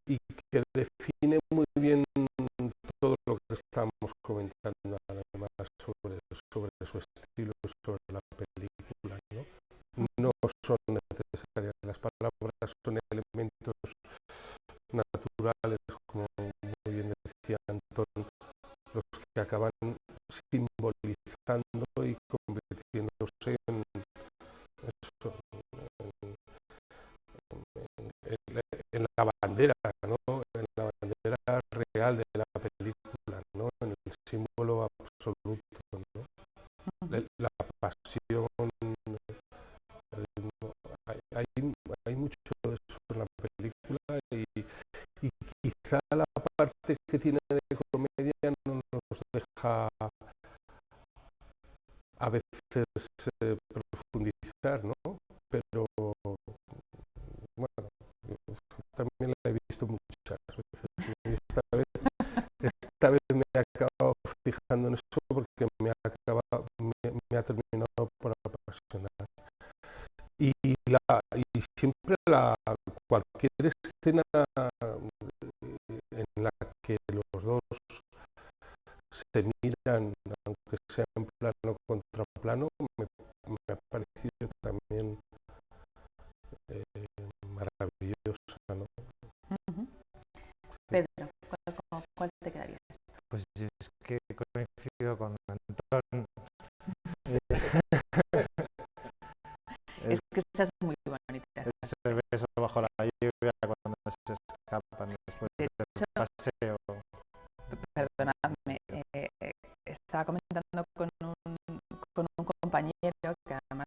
Y que define muy bien todo lo que estamos comentando además sobre su estilo, sobre la película, ¿no? No son necesarias las palabras, son elementos naturales, como muy bien decía Antón, los que acaban simbolizando y convirtiéndose en, eso, en la bandera, ¿no? En la bandera real de la película, ¿no? En el símbolo absoluto, ¿no? La pasión, hay mucho de eso en la película y quizá la parte que tiene de comedia no nos deja a veces profundizar, ¿no? Pero bueno, también la he visto muchas veces y esta vez me he acabado fijando en eso porque me ha terminado por apasionar. Y siempre cualquier escena en la que los dos se miran, aunque sea en plano contra plano, me ha parecido también maravillosa, ¿no? Pedro, ¿cuál te quedaría? Pues es que coincido con Antón. Es que esa es muy bonita. Ese beso bajo la lluvia cuando se escapan después De del hecho, paseo. perdonadme, estaba comentando con un compañero que además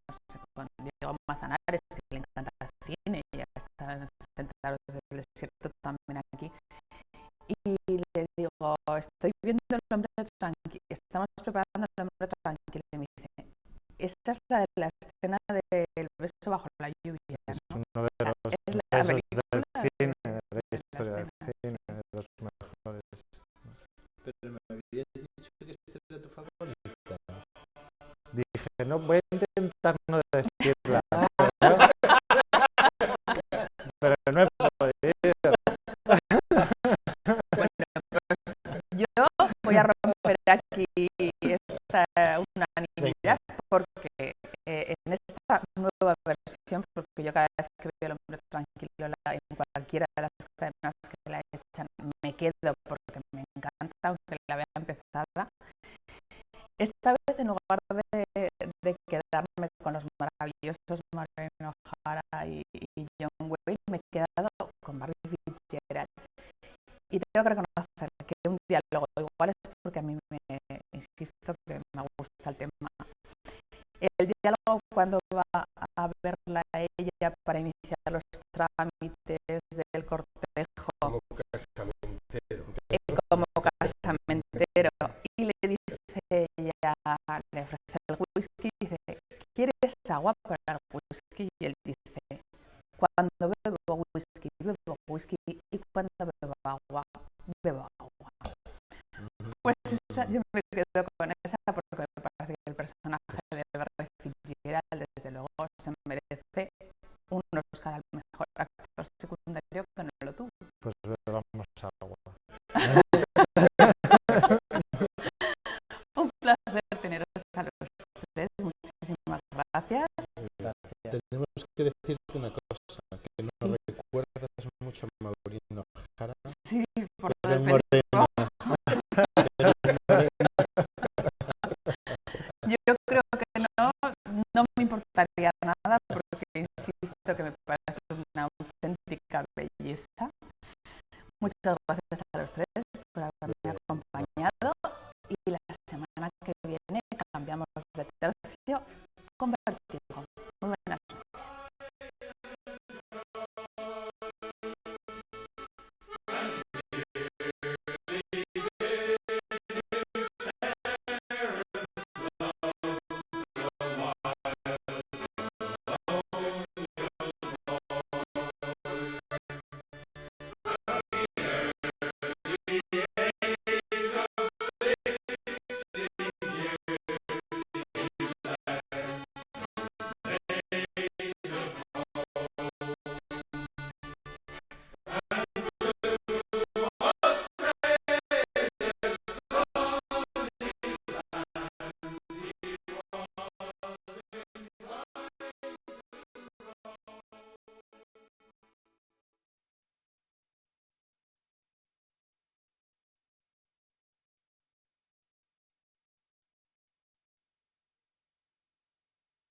con Diego Mazanares, que le encanta el cine y ya está sentado desde el desierto también aquí, y le digo, estoy viendo El hombre tranquilo, estamos preparando El hombre tranquilo, y me dice, esa es la escena del beso bajo la lluvia, Es ¿no? uno de los Es la besos película del cine, de la de historia del la cine, de los mejores. Pero me habías dicho que esta era tu favorita. Dije, no, voy a intentar no decirla, pero no he podido. Bueno, pues yo voy a romper aquí esta unanimidad porque en esta nueva versión, porque yo cada vez que veo El hombre tranquilo en cualquiera de las cadenas que la echan, me quedo porque me encanta, aunque la vea empezada. Esta vez, en lugar de quedarme con los maravillosos Maureen O'Hara y John Wayne, me he quedado con Barry Fitzgerald. Y tengo que reconocer que un diálogo igual es porque a mí insisto que me gusta el tema. El diálogo cuando va a verla a ella para iniciar los trámites del cortejo Como casamentero. como casamentero y le dice ella, le ofrece el whisky y dice, ¿quieres agua para el whisky? Y él dice, cuando bebo whisky y cuando bebo agua, bebo agua. Pues esa, yo me quedo con esa porque me parece que el personaje de Barry Fitzgerald desde luego se merece un Oscar al mejor actor secundario que no lo tuvo. Pues bebamos agua. Un placer teneros a los tres, muchísimas gracias. Tenemos que decirte una cosa, que nos recuerdas mucho a Maureen O'Hara. Sí, por lo Eres del morena. Yo creo que no me importaría nada porque insisto que me parece una auténtica belleza. Muchas